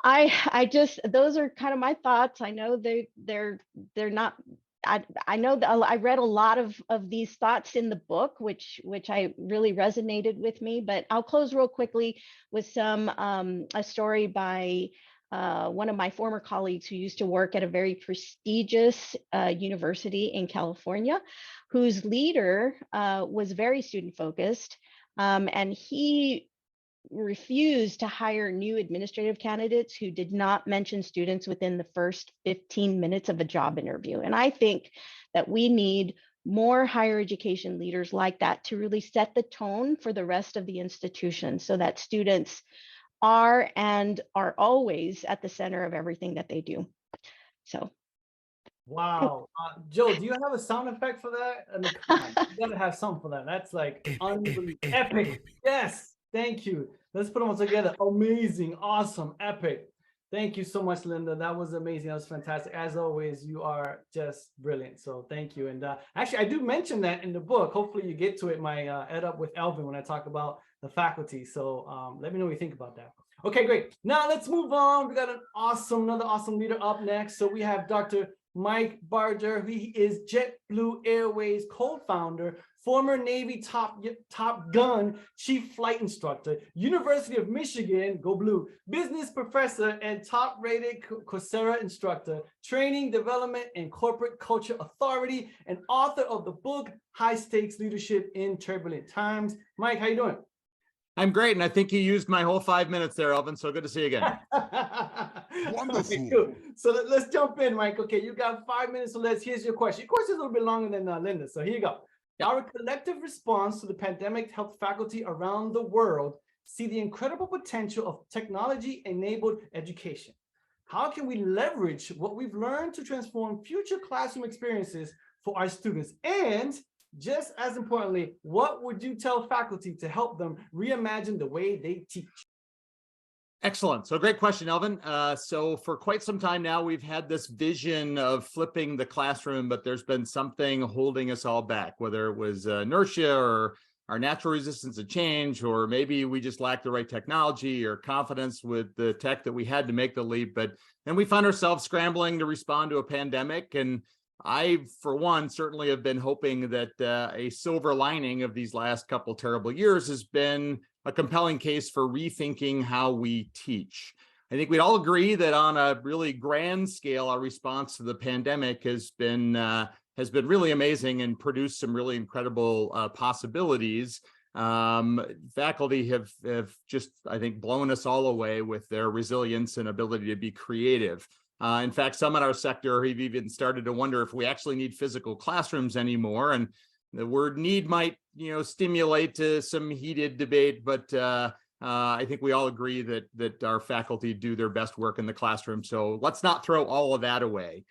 S6: I just, those are kind of my thoughts. I know they're not, I know that I read a lot of these thoughts in the book, which I really resonated with me, but I'll close real quickly with a story by one of my former colleagues who used to work at a very prestigious university in California, whose leader was very student focused, and he refused to hire new administrative candidates who did not mention students within the first 15 minutes of a job interview. And I think that we need more higher education leaders like that to really set the tone for the rest of the institution so that students are and are always at the center of everything that they do. So.
S5: Wow. Joe, do you have a sound effect for that? I mean, come on, you gotta have something for that. That's like unbelievable. Epic. Yes. Thank you. Let's put them all together. Amazing. Awesome. Epic. Thank you so much, Linda. That was amazing. That was fantastic. As always, you are just brilliant. So thank you. And actually, I do mention that in the book. Hopefully you get to it, my Ed Up with Elvin, when I talk about the faculty. So let me know what you think about that. Okay, great. Now let's move on. We got another awesome leader up next. So we have Dr. Mike Barger. He is JetBlue Airways co-founder, former Navy Top Gun chief flight instructor, University of Michigan, go Blue, business professor and top-rated Coursera instructor, training, development, and corporate culture authority, and author of the book, High Stakes Leadership in Turbulent Times. Mike, how you doing?
S7: I'm great, and I think you used my whole 5 minutes there, Elvin, so good to see you again.
S2: Wonderful.
S5: Okay, cool. So let's jump in, Mike. Okay, you got 5 minutes, so here's your question. Your question is a little bit longer than Linda, so here you go. Our collective response to the pandemic helped faculty around the world see the incredible potential of technology-enabled education. How can we leverage what we've learned to transform future classroom experiences for our students? And just as importantly, what would you tell faculty to help them reimagine the way they teach?
S7: Excellent. So great question, Elvin. So for quite some time now, we've had this vision of flipping the classroom, but there's been something holding us all back, whether it was inertia or our natural resistance to change, or maybe we just lacked the right technology or confidence with the tech that we had to make the leap. But then we found ourselves scrambling to respond to a pandemic. And I, for one, certainly have been hoping that a silver lining of these last couple terrible years has been a compelling case for rethinking how we teach. I think we'd all agree that on a really grand scale, our response to the pandemic has been really amazing and produced some really incredible possibilities. Faculty have just, I think, blown us all away with their resilience and ability to be creative. In fact, some in our sector have even started to wonder if we actually need physical classrooms anymore. And the word need might, stimulate some heated debate, but I think we all agree that our faculty do their best work in the classroom. So let's not throw all of that away.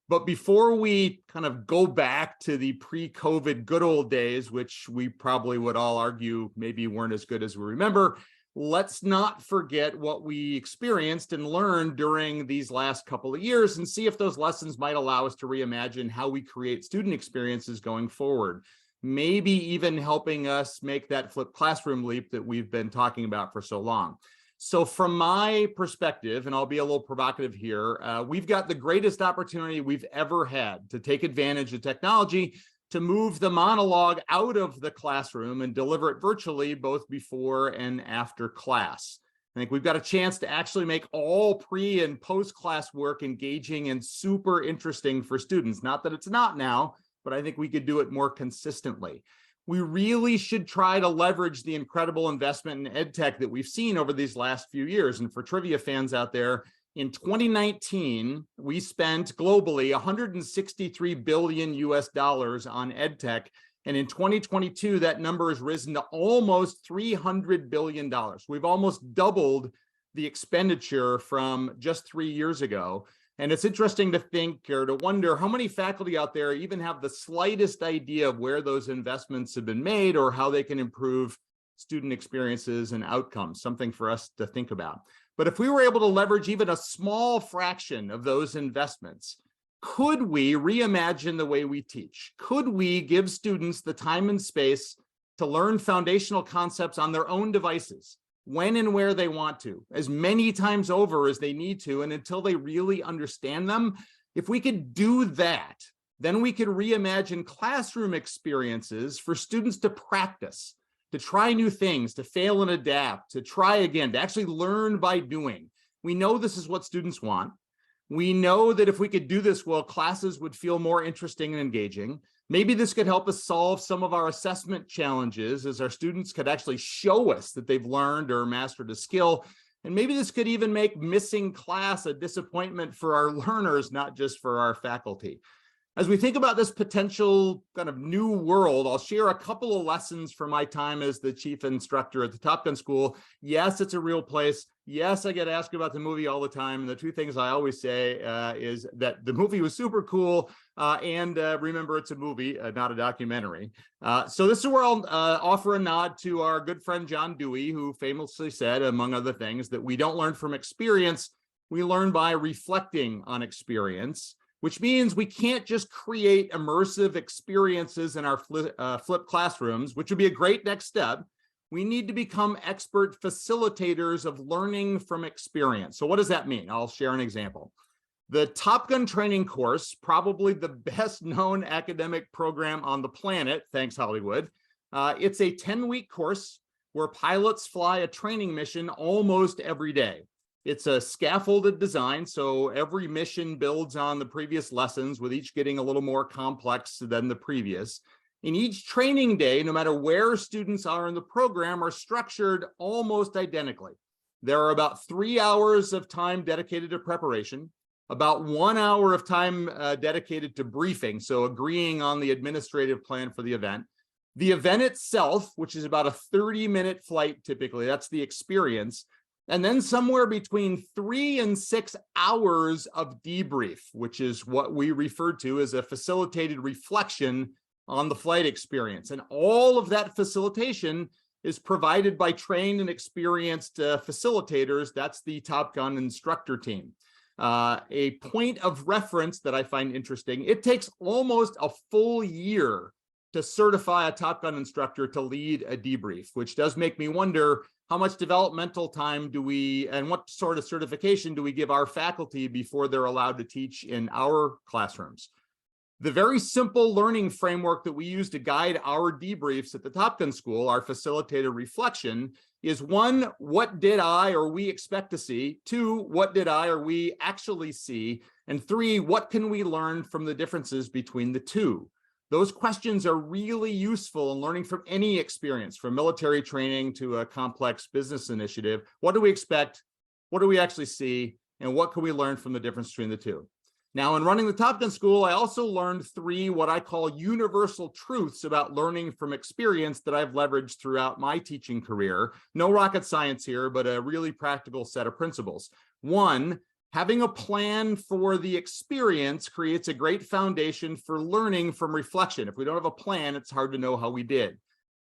S7: But before we kind of go back to the pre-COVID good old days, which we probably would all argue maybe weren't as good as we remember, let's not forget what we experienced and learned during these last couple of years and see if those lessons might allow us to reimagine how we create student experiences going forward. Maybe even helping us make that flipped classroom leap that we've been talking about for so long. So from my perspective, and I'll be a little provocative here, we've got the greatest opportunity we've ever had to take advantage of technology to move the monologue out of the classroom and deliver it virtually both before and after class. I think we've got a chance to actually make all pre and post-class work engaging and super interesting for students. Not that it's not now, but I think we could do it more consistently. We really should try to leverage the incredible investment in ed tech that we've seen over these last few years. And for trivia fans out there, in 2019, we spent globally $163 billion on ed tech. And in 2022, that number has risen to almost $300 billion. We've almost doubled the expenditure from just 3 years ago. And it's interesting to think or to wonder how many faculty out there even have the slightest idea of where those investments have been made or how they can improve student experiences and outcomes, something for us to think about. But if we were able to leverage even a small fraction of those investments, Could we reimagine the way we teach? Could we give students the time and space to learn foundational concepts on their own devices, when and where they want to, as many times over as they need to, and until they really understand them? If we could do that, then we could reimagine classroom experiences for students to practice, to try new things, to fail and adapt, to try again, to actually learn by doing. We know this is what students want. We know that if we could do this well, classes would feel more interesting and engaging. Maybe this could help us solve some of our assessment challenges, as our students could actually show us that they've learned or mastered a skill. And maybe this could even make missing class a disappointment for our learners, not just for our faculty. As we think about this potential kind of new world, I'll share a couple of lessons from my time as the chief instructor at the Top Gun School. Yes, it's a real place. Yes, I get asked about the movie all the time. And the two things I always say is that the movie was super cool, and remember, it's a movie, not a documentary. So this is where I'll offer a nod to our good friend John Dewey, who famously said, among other things, that we don't learn from experience, we learn by reflecting on experience, which means we can't just create immersive experiences in our flipped classrooms, which would be a great next step. We need to become expert facilitators of learning from experience. So what does that mean? I'll share an example. The Top Gun training course, probably the best known academic program on the planet, thanks Hollywood. It's a 10-week course where pilots fly a training mission almost every day. It's a scaffolded design, so every mission builds on the previous lessons, with each getting a little more complex than the previous. In each training day, no matter where students are in the program, are structured almost identically. There are about 3 hours of time dedicated to preparation, about 1 hour of time dedicated to briefing, so agreeing on the administrative plan for the event. The event itself, which is about a 30-minute flight typically, that's the experience. And then somewhere between 3 and 6 hours of debrief, which is what we refer to as a facilitated reflection on the flight experience. And all of that facilitation is provided by trained and experienced facilitators. That's the Top Gun instructor team. A point of reference that I find interesting, it takes almost a full year to certify a Top Gun instructor to lead a debrief, which does make me wonder, how much developmental time do we, and what sort of certification do we give our faculty before they're allowed to teach in our classrooms? The very simple learning framework that we use to guide our debriefs at the Top Gun School, our facilitated reflection, is 1, what did I or we expect to see? 2, what did I or we actually see? And 3, what can we learn from the differences between the two? Those questions are really useful in learning from any experience, from military training to a complex business initiative. What do we expect? What do we actually see? And what can we learn from the difference between the two? Now, in running the Top Gun School, I also learned 3 what I call universal truths about learning from experience that I've leveraged throughout my teaching career. No rocket science here, but a really practical set of principles. 1, having a plan for the experience creates a great foundation for learning from reflection. If we don't have a plan, it's hard to know how we did.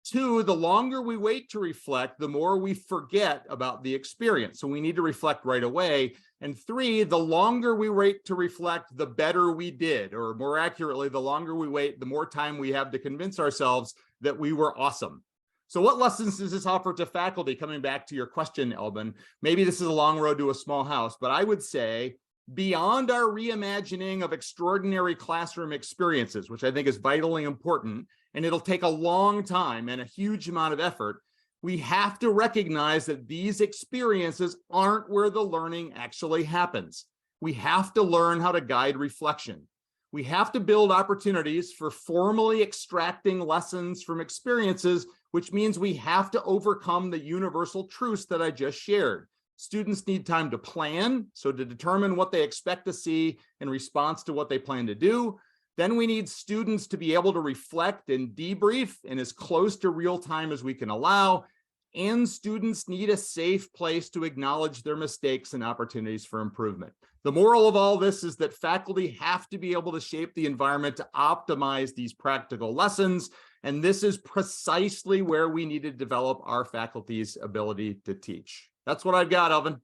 S7: 2, the longer we wait to reflect, the more we forget about the experience. So we need to reflect right away. And 3, the longer we wait to reflect, the better we did, or more accurately, the longer we wait, the more time we have to convince ourselves that we were awesome. So what lessons does this offer to faculty? Coming back to your question, Elvin, maybe this is a long road to a small house, but I would say beyond our reimagining of extraordinary classroom experiences, which I think is vitally important, and it'll take a long time and a huge amount of effort, we have to recognize that these experiences aren't where the learning actually happens. We have to learn how to guide reflection. We have to build opportunities for formally extracting lessons from experiences, which means we have to overcome the universal truths that I just shared. Students need time to plan, so to determine what they expect to see in response to what they plan to do. Then we need students to be able to reflect and debrief in as close to real time as we can allow. And students need a safe place to acknowledge their mistakes and opportunities for improvement. The moral of all this is that faculty have to be able to shape the environment to optimize these practical lessons. And this is precisely where we need to develop our faculty's ability to teach. That's what I've got, Elvin.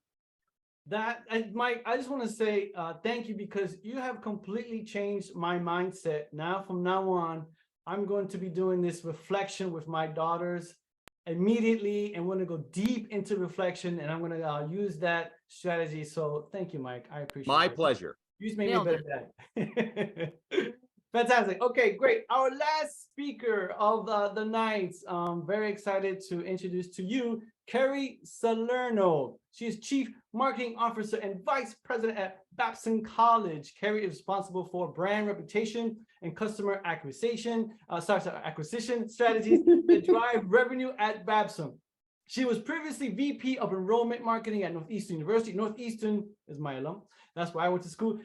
S5: Mike, I just want to say thank you, because you have completely changed my mindset. Now, from now on, I'm going to be doing this reflection with my daughters immediately, and we're going to go deep into reflection, and I'm going to use that strategy. So thank you, Mike. I appreciate it.
S7: My pleasure.
S5: You just made me a
S6: Nailed
S5: better dad. Fantastic. Okay, great. Our last speaker of the night. Very excited to introduce to you Kerry Salerno. She is Chief Marketing Officer and Vice President at Babson College. Kerry is responsible for brand reputation and customer acquisition strategies that drive revenue at Babson. She was previously VP of Enrollment Marketing at Northeastern University. Northeastern is my alum. That's where I went to school.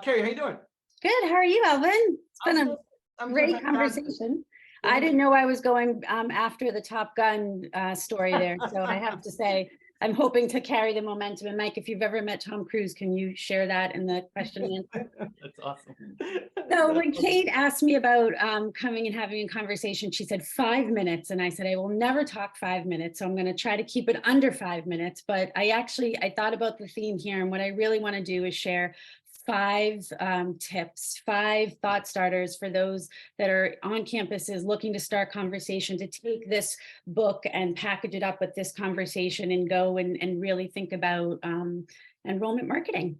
S5: Kerry, how you doing?
S8: Good. How are you, Elvin? It's been a great conversation. I didn't know I was going after the Top Gun story there. So I have to say, I'm hoping to carry the momentum. And Mike, if you've ever met Tom Cruise, can you share that in the question and answer?
S5: That's awesome.
S8: So when Kate asked me about coming and having a conversation, she said 5 minutes. And I said, I will never talk 5 minutes. So I'm going to try to keep it under 5 minutes. But I thought about the theme here. And what I really want to do is share 5 tips, 5 thought starters for those that are on campuses looking to start conversation, to take this book and package it up with this conversation and go and really think about enrollment marketing.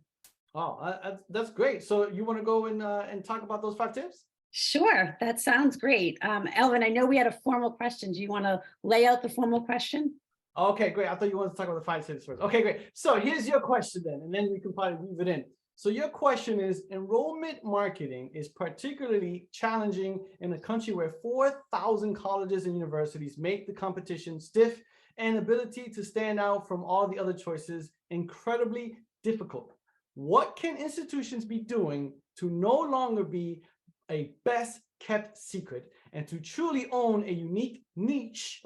S5: Oh, that's great. So you want to go and talk about those 5 tips?
S8: Sure, that sounds great. Elvin, I know we had a formal question. Do you want to lay out the formal question?
S5: Okay, great. I thought you wanted to talk about the 5 tips first. Okay, great. So here's your question then, and then we can probably weave it in. So your question is, enrollment marketing is particularly challenging in a country where 4,000 colleges and universities make the competition stiff and ability to stand out from all the other choices incredibly difficult. What can institutions be doing to no longer be a best kept secret and to truly own a unique niche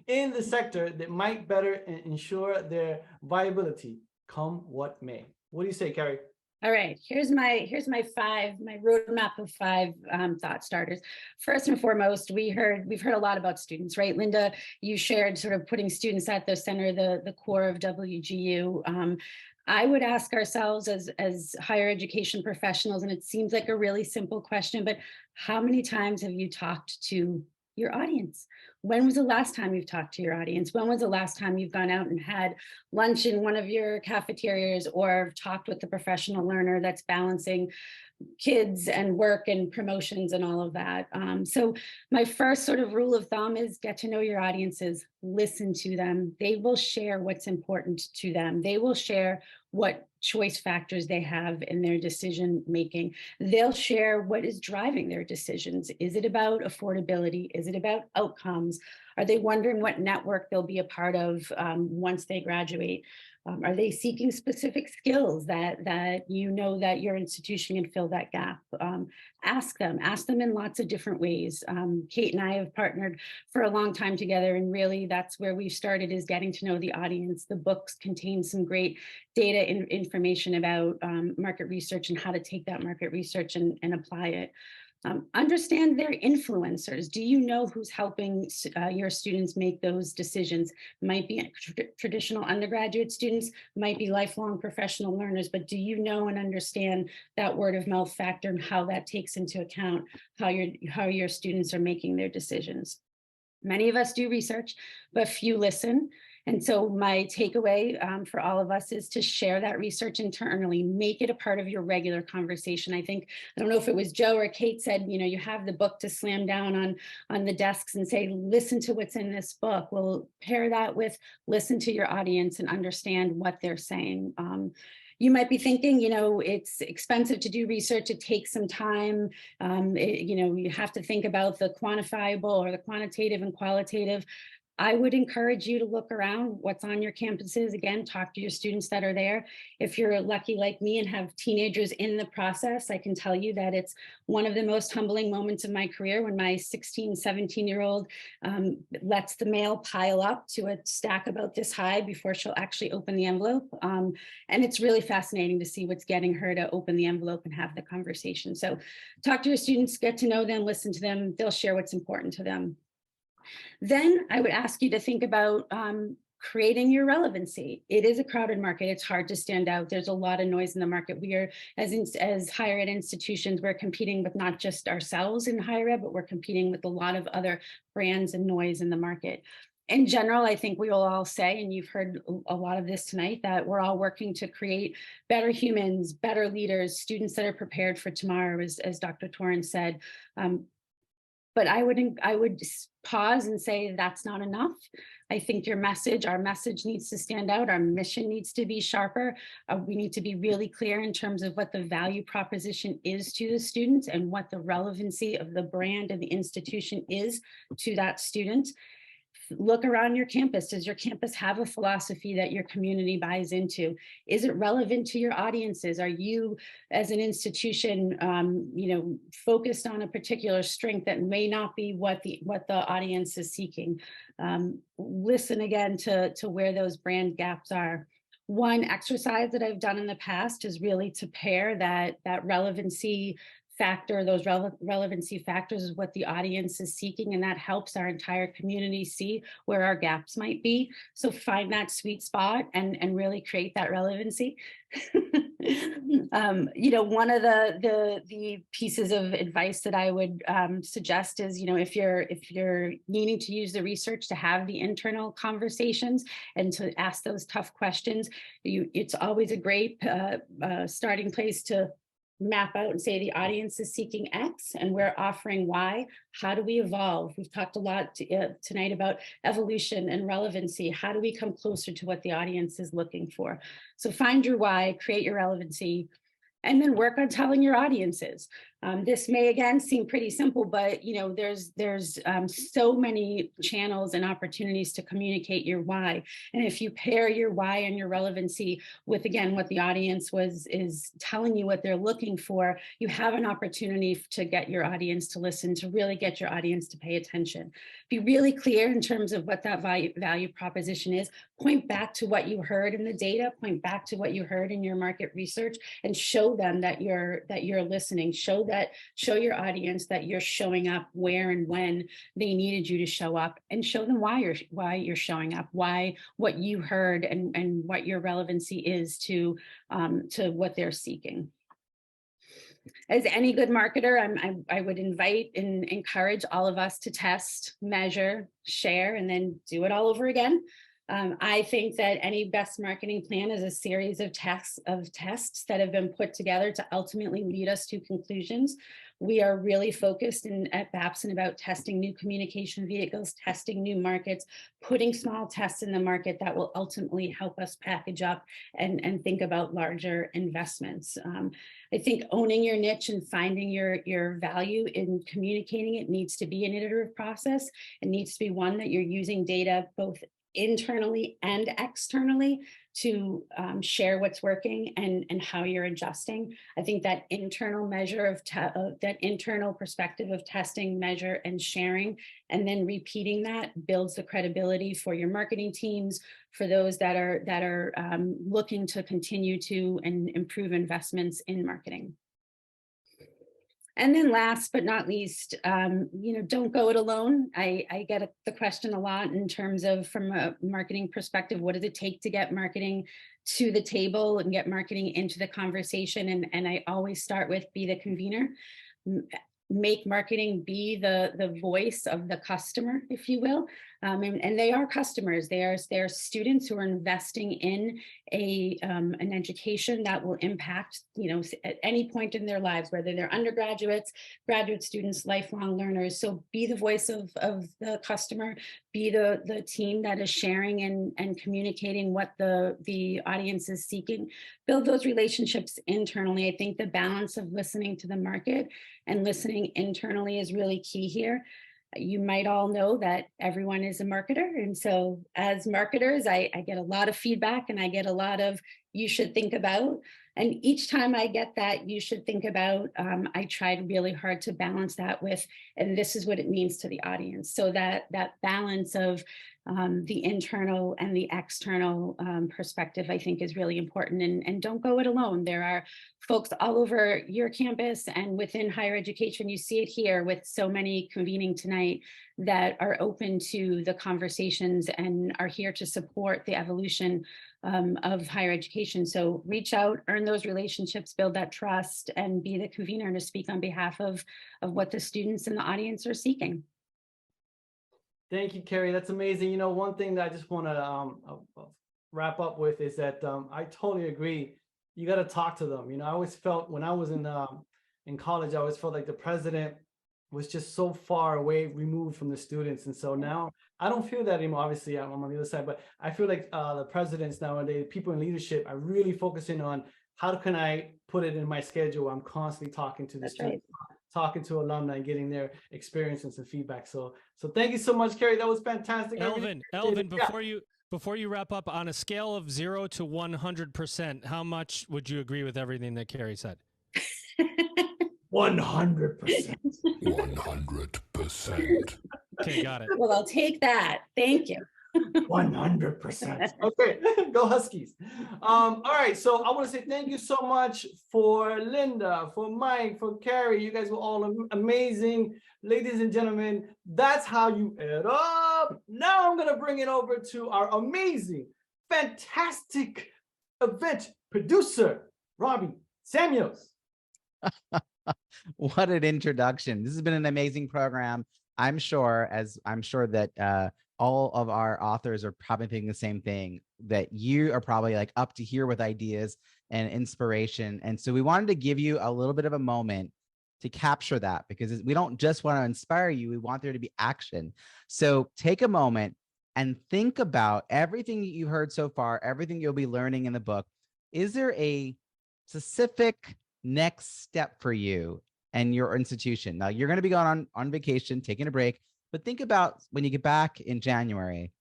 S5: in the sector that might better ensure their viability, come what may? What do you say, Kerry?
S8: All right, here's my roadmap of 5 thought starters. First and foremost, we've heard a lot about students, right? Linda, you shared sort of putting students at the center, the core of WGU. I would ask ourselves as higher education professionals, and it seems like a really simple question, but how many times have you talked to your audience? When was the last time you've talked to your audience? When was the last time you've gone out and had lunch in one of your cafeterias or talked with the professional learner that's balancing kids and work and promotions and all of that? So my first sort of rule of thumb is get to know your audiences, listen to them. They will share what's important to them. They will share what choice factors they have in their decision making. They'll share what is driving their decisions. Is it about affordability? Is it about outcomes? Are they wondering what network they'll be a part of once they graduate? Are they seeking specific skills that you know that your institution can fill that gap? Ask them in lots of different ways. Kate and I have partnered for a long time together, and really that's where we've started, is getting to know the audience. The books contain some great data and information about market research and how to take that market research and apply it. Understand their influencers. Do you know who's helping your students make those decisions? Might be traditional undergraduate students, might be lifelong professional learners, but do you know and understand that word of mouth factor and how that takes into account how your students are making their decisions? Many of us do research, but few listen. And so my takeaway for all of us is to share that research internally, make it a part of your regular conversation. I don't know if it was Joe or Kate said, you have the book to slam down on the desks and say, listen to what's in this book. Well, pair that with listen to your audience and understand what they're saying. You might be thinking, it's expensive to do research. It takes some time. You have to think about the quantifiable or the quantitative and qualitative. I would encourage you to look around what's on your campuses. Again, talk to your students that are there. If you're lucky like me and have teenagers in the process, I can tell you that it's one of the most humbling moments of my career when my 16, 17-year-old lets the mail pile up to a stack about this high before she'll actually open the envelope. And it's really fascinating to see what's getting her to open the envelope and have the conversation. So talk to your students, get to know them, listen to them. They'll share what's important to them. Then I would ask you to think about creating your relevancy. It is a crowded market. It's hard to stand out. There's a lot of noise in the market. We are, as higher ed institutions, we're competing with not just ourselves in higher ed, but we're competing with a lot of other brands and noise in the market. In general, I think we will all say, and you've heard a lot of this tonight, that we're all working to create better humans, better leaders, students that are prepared for tomorrow, as Dr. Torrence said. But I would pause and say that's not enough. I think our message needs to stand out. Our mission needs to be sharper. We need to be really clear in terms of what the value proposition is to the students and what the relevancy of the brand and the institution is to that student. Look around your campus. Does your campus have a philosophy that your community buys into? Is it relevant to your audiences? Are you, as an institution, focused on a particular strength that may not be what the audience is seeking? Listen again to where those brand gaps are. One exercise that I've done in the past is really to pair that relevancy factor, those relevancy factors is what the audience is seeking, and that helps our entire community see where our gaps might be. So find that sweet spot and really create that relevancy. One of the pieces of advice that I would suggest is, if you're needing to use the research to have the internal conversations and to ask those tough questions, it's always a great starting place to map out and say the audience is seeking X and we're offering Y. How do we evolve? We've talked a lot tonight about evolution and relevancy. How do we come closer to what the audience is looking for? So find your why, create your relevancy, and then work on telling your audiences. This may again seem pretty simple, but there's so many channels and opportunities to communicate your why. And if you pair your why and your relevancy with, again, what the audience is telling you what they're looking for, you have an opportunity to get your audience to listen, to really get your audience to pay attention. Be really clear in terms of what that value proposition is. Point back to what you heard in the data, point back to what you heard in your market research, and show them that you're listening. Show your audience that you're showing up where and when they needed you to show up, and show them why you're showing up, what you heard and what your relevancy is to what they're seeking. As any good marketer, I would invite and encourage all of us to test, measure, share, and then do it all over again. I think that any best marketing plan is a series of tests that have been put together to ultimately lead us to conclusions. We are really focused at Babson about testing new communication vehicles, testing new markets, putting small tests in the market that will ultimately help us package up and think about larger investments. I think owning your niche and finding your value in communicating it needs to be an iterative process. It needs to be one that you're using data both internally and externally to share what's working and how you're adjusting. I think that internal measure of that internal perspective of testing, measure, and sharing, and then repeating that builds the credibility for your marketing teams, for those that are looking to continue to and improve investments in marketing. And then last but not least, don't go it alone. I get the question a lot in terms of, from a marketing perspective, what does it take to get marketing to the table and get marketing into the conversation? And I always start with be the convener. Make marketing be the voice of the customer, if you will. And they are customers. They are students who are investing in an education that will impact, at any point in their lives, whether they're undergraduates, graduate students, lifelong learners. So be the voice of the customer, be the team that is sharing and communicating what the audience is seeking. Build those relationships internally. I think the balance of listening to the market and listening internally is really key here. You might all know that everyone is a marketer. And so as marketers, I get a lot of feedback and I get a lot of, you should think about. And each time I get that, you should think about, I tried really hard to balance that with, and this is what it means to the audience. So that balance of the internal and the external perspective, I think, is really important. And don't go it alone. There are folks all over your campus and within higher education. You see it here with so many convening tonight that are open to the conversations and are here to support the evolution of higher education. So reach out, earn those relationships, build that trust, and be the convener to speak on behalf of what the students in the audience are seeking.
S5: Thank you, Kerry. That's amazing. You know, one thing that I just want to wrap up with is that I totally agree. You got to talk to them. You know, I always felt when I was in college, I always felt like the president was just so far away, removed from the students. And so now I don't feel that anymore. Obviously, I'm on the other side, but I feel like the presidents nowadays, people in leadership, are really focusing on how can I put it in my schedule. I'm constantly talking to the students, talking to alumni, and getting their experiences and feedback. So thank you so much, Kerry. That was fantastic.
S3: Elvin, before you wrap up, on a scale of 0 to 100%, how much would you agree with everything that Kerry said?
S5: 100%.
S9: 100%.
S3: Okay, got it.
S8: Well, I'll take that. Thank you.
S5: 100%. Okay, go Huskies. All right, so I want to say thank you so much for Linda, for Mike, for Kerry. You guys were all amazing. Ladies and gentlemen, that's how you add up. Now I'm going to bring it over to our amazing, fantastic event producer, Robbie Samuels.
S10: What an introduction. This has been an amazing program. I'm sure that all of our authors are probably thinking the same thing, that you are probably like up to here with ideas and inspiration. And so we wanted to give you a little bit of a moment to capture that, because we don't just want to inspire you, we want there to be action. So take a moment and think about everything you heard so far, everything you'll be learning in the book. Is there a specific next step for you and your institution? Now, you're going to be going on vacation, taking a break, but think about when you get back in January,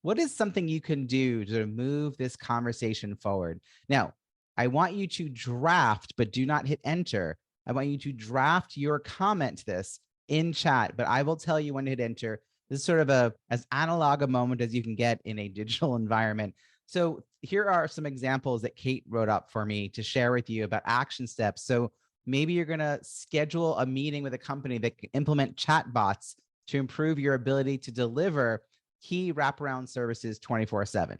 S10: what is something you can do to move this conversation forward? Now, I want you to draft, but do not hit enter. I want you to draft your comment to this in chat, but I will tell you when to hit enter. This is sort of as analog a moment as you can get in a digital environment. So here are some examples that Kate wrote up for me to share with you about action steps. So maybe you're going to schedule a meeting with a company that can implement chatbots to improve your ability to deliver key wraparound services 24/7.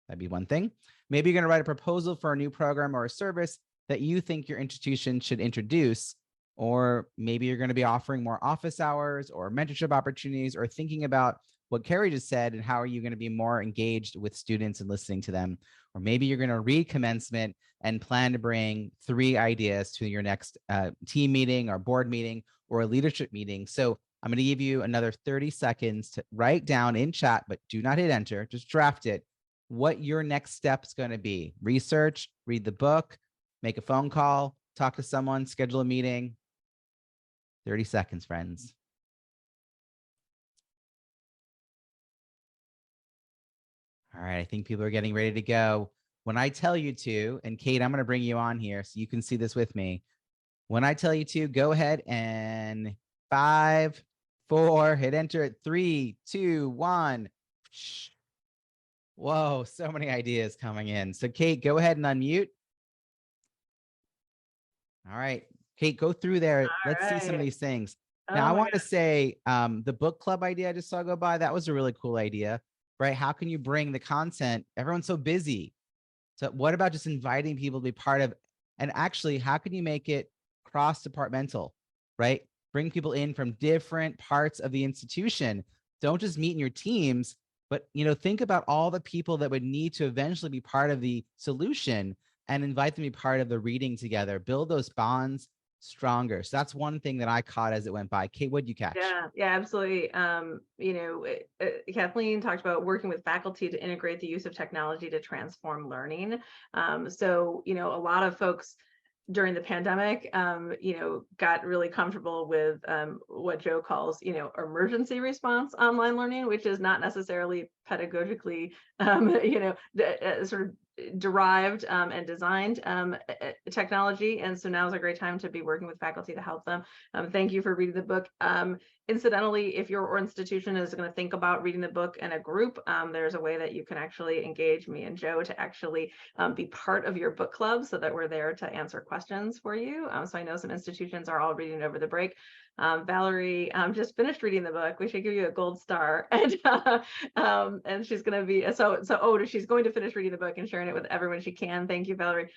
S10: That'd be one thing. Maybe you're going to write a proposal for a new program or a service that you think your institution should introduce, or maybe you're going to be offering more office hours or mentorship opportunities, or thinking about what Kerry just said and how are you going to be more engaged with students and listening to them. Or maybe you're going to read Commencement and plan to bring 3 ideas to your next team meeting or board meeting or a leadership meeting. So I'm going to give you another 30 seconds to write down in chat, but do not hit enter, just draft it, what your next step is going to be. Research, read the book, make a phone call, talk to someone, schedule a meeting. 30 seconds, friends. All right, I think people are getting ready to go. When I tell you to, and Kate, I'm going to bring you on here so you can see this with me. When I tell you to, go ahead and 5, 4, hit enter at 3, 2, 1. Whoa, so many ideas coming in. So Kate, go ahead and unmute. All right, Kate, go through there. Let's see some of these things. Now, I want to say the book club idea I just saw go by, that was a really cool idea, right? How can you bring the content? Everyone's so busy. So what about just inviting people to be part of, and actually, how can you make it cross-departmental, right? Bring people in from different parts of the institution. Don't just meet in your teams, but think about all the people that would need to eventually be part of the solution and invite them to be part of the reading together. Build those bonds stronger. So that's one thing that I caught as it went by. Kate, what did you catch?
S1: Yeah, absolutely. Kathleen talked about working with faculty to integrate the use of technology to transform learning. So a lot of folks during the pandemic, got really comfortable with what Joe calls, emergency response online learning, which is not necessarily pedagogically, sort of derived and designed technology. And so now is a great time to be working with faculty to help them. Thank you for reading the book. Incidentally, if your institution is going to think about reading the book in a group, there's a way that you can actually engage me and Joe to actually be part of your book club so that we're there to answer questions for you. So I know some institutions are all reading over the break. Valerie just finished reading the book. We should give you a gold star. And she's going to be, she's going to finish reading the book and sharing it with everyone she can. Thank you, Valerie.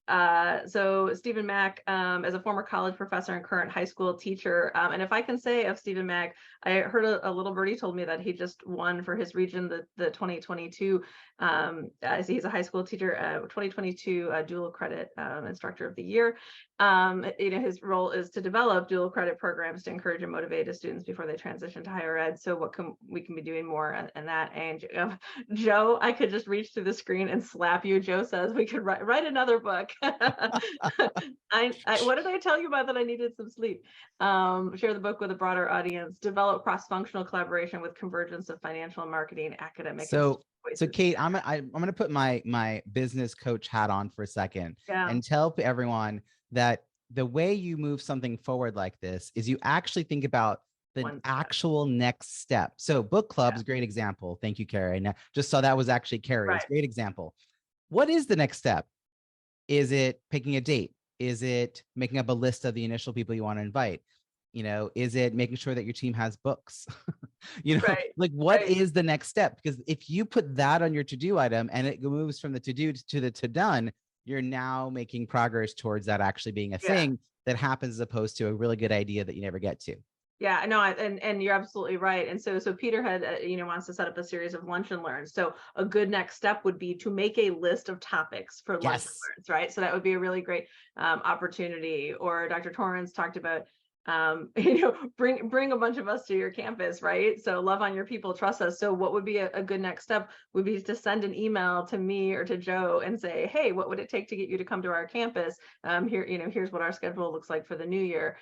S1: So Stephen Mack, as a former college professor and current high school teacher, and if I can say of Stephen Mack, I heard a little birdie told me that he just won for his region the 2022, as he's a high school teacher, 2022 dual credit instructor of the year. His role is to develop dual credit programs to encourage and motivate his students before they transition to higher ed. So what can we be doing more in that? And Joe, I could just reach through the screen and slap you. Joe says we could write another book. What did I tell you about that I needed some sleep? Share the book with a broader audience, develop cross-functional collaboration with convergence of financial and marketing, academic.
S10: So Kate, I'm going to put my business coach hat on for a second and tell everyone that the way you move something forward like this is you actually think about the actual next step. So book club is a great example. Thank you, Kerry. Now, just saw that was actually Kerry. It's a great example. What is the next step? Is it picking a date? Is it making up a list of the initial people you want to invite? Is it making sure that your team has books? Like what is the next step? Because if you put that on your to-do item and it moves from the to-do to the to-done, you're now making progress towards that actually being a thing that happens as opposed to a really good idea that you never get to.
S1: Yeah, no, and you're absolutely right. And so Peter had, wants to set up a series of lunch and learns. So a good next step would be to make a list of topics for lunch and learns, right? So that would be a really great opportunity. Or Dr. Torrence talked about, bring a bunch of us to your campus, right? So love on your people, trust us. So what would be a good next step would be to send an email to me or to Joe and say, hey, what would it take to get you to come to our campus? Here's what our schedule looks like for the new year.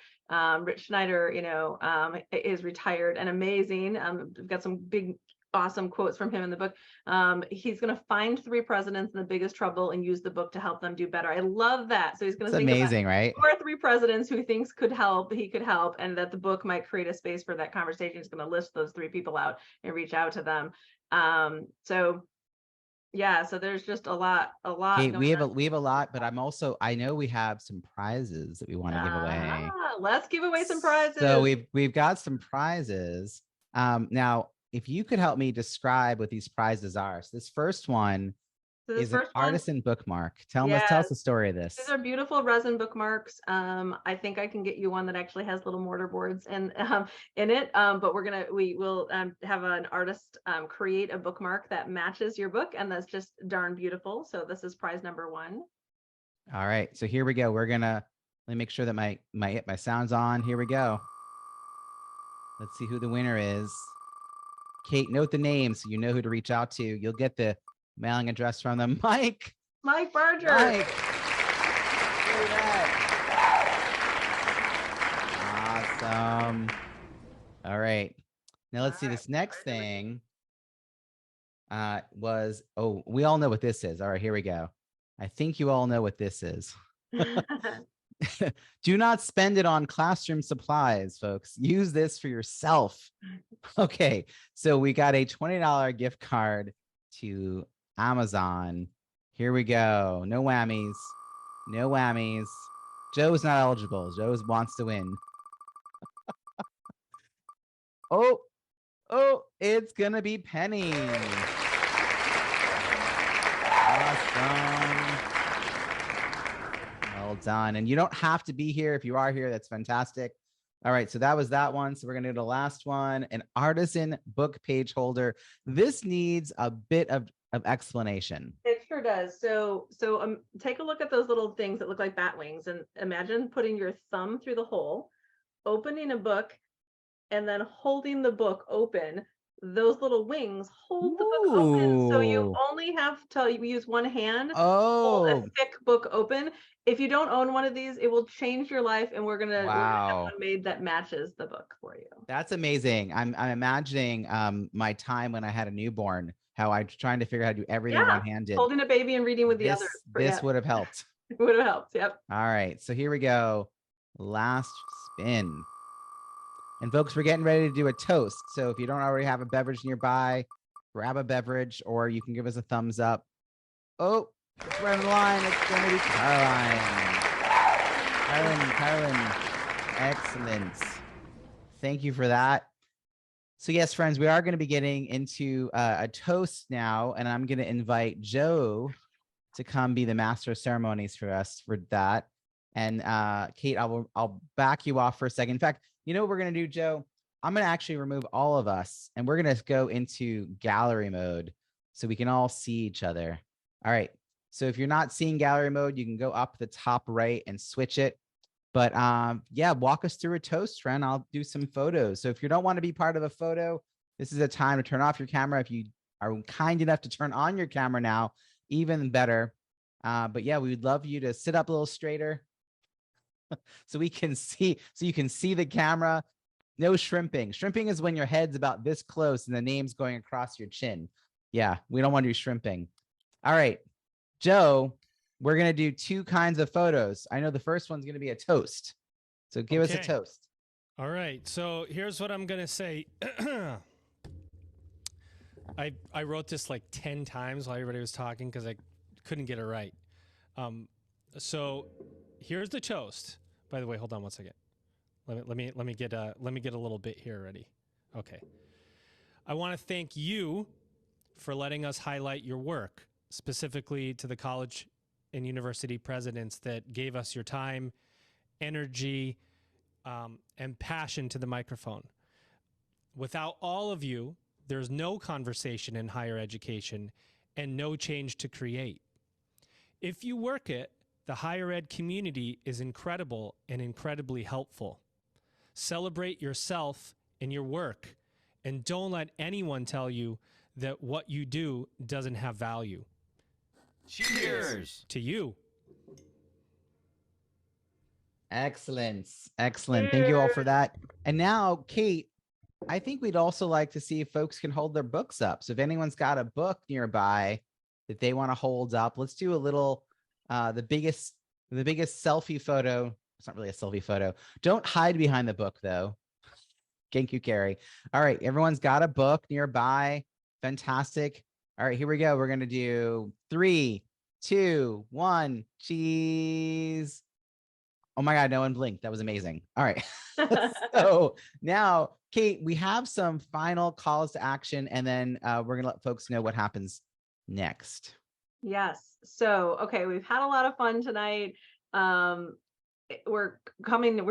S1: Rich Schneider, is retired and amazing. We've got some big, awesome quotes from him in the book. He's going to find 3 presidents in the biggest trouble and use the book to help them do better. I love that. So he's going to think
S10: amazing, right?
S1: 2 or 3 presidents who thinks he could help, and that the book might create a space for that conversation. He's going to list those 3 people out and reach out to them. So there's just a lot.
S10: Hey, we have a lot, but I know we have some prizes that we want to give away.
S1: Let's give away some prizes.
S10: So we've got some prizes. Now, if you could help me describe what these prizes are. So this first one is an artisan bookmark. Tell us the story of this.
S1: These are beautiful resin bookmarks. I think I can get you one that actually has little mortar boards in it. But we will have an artist create a bookmark that matches your book, and that's just darn beautiful. So this is prize number 1.
S10: All right, so here we go. Let me make sure that my sound's on. Here we go. Let's see who the winner is. Kate, note the name so you know who to reach out to. You'll get the mailing address from them. Mike Barger. Mike. Awesome. All right. Now let's see. This next thing we all know what this is. All right, here we go. I think you all know what this is. Do not spend it on classroom supplies, folks. Use this for yourself. Okay, so we got a $20 gift card to Amazon. Here we go. No whammies. No whammies. Joe's not eligible. Joe wants to win. Oh, it's gonna be Penny. Awesome. Well done. And you don't have to be here. If you are here, that's fantastic. All right, so that was that one. So we're gonna do the last one, an artisan book page holder. This needs a bit of explanation.
S1: It sure does. So take a look at those little things that look like bat wings, and imagine putting your thumb through the hole, opening a book, and then holding the book open. Those little wings hold the book open. So you only have to use one hand, hold a thick book open. If you don't own one of these, it will change your life, and we're gonna have one made that matches the book for you.
S10: That's amazing. I'm imagining my time when I had a newborn, how I'm trying to figure out how to do everything
S1: Yeah,
S10: one-handed.
S1: holding a baby and reading with the others.
S10: This would have helped.
S1: Would have helped. Yep.
S10: All right, so here we go. Last spin. And folks, we're getting ready to do a toast. So if you don't already have a beverage nearby, grab a beverage, or you can give us a thumbs up. Oh, it's right on the line. It's going to be Caroline. Caroline, excellent. Thank you for that. So yes, friends, we are going to be getting into a toast now, and I'm going to invite Joe to come be the master of ceremonies for us for that. And Kate, I'll back you off for a second. In fact, you know what we're going to do, Joe? I'm going to actually remove all of us, and we're going to go into gallery mode so we can all see each other. All right. So if you're not seeing gallery mode, you can go up the top right and switch it. But yeah, walk us through a toast, friend. I'll do some photos. So if you don't want to be part of a photo, this is a time to turn off your camera. If you are kind enough to turn on your camera now, even better. But yeah, we would love you to sit up a little straighter so we can see, so you can see the camera. No shrimping. Shrimping is when your head's about this close and the name's going across your chin. Yeah, we don't want to do shrimping. All right, Joe, we're going to do two kinds of photos. I know the first one's going to be a toast. So give us a toast.
S3: All right. So here's what I'm going to say. I wrote this like 10 times while everybody was talking because I couldn't get it right. So here's the toast. By the way, hold on one second. Let me get a little bit here ready. Okay. I want to thank you for letting us highlight your work, specifically to the college and university presidents that gave us your time, energy, and passion to the microphone. Without all of you, there's no conversation in higher education and no change to create. If you work it, the higher ed community is incredible and incredibly helpful. Celebrate yourself and your work, and don't let anyone tell you that what you do doesn't have value. Cheers to you.
S10: Excellent. Excellent. Thank you all for that. And now, Kate, I think we'd also like to see if folks can hold their books up. So if anyone's got a book nearby that they want to hold up, let's do a little, the biggest selfie photo. It's not really a selfie photo. Don't hide behind the book though. Thank you, Kerry. All right. Everyone's got a book nearby. Fantastic. All right, here we go. We're going to do 3, 2, 1, cheese. Oh my God, no one blinked. That was amazing. All right. So now, Kate, we have some final calls to action, and then we're going to let folks know what happens next.
S1: Yes. So, okay, we've had a lot of fun tonight. We're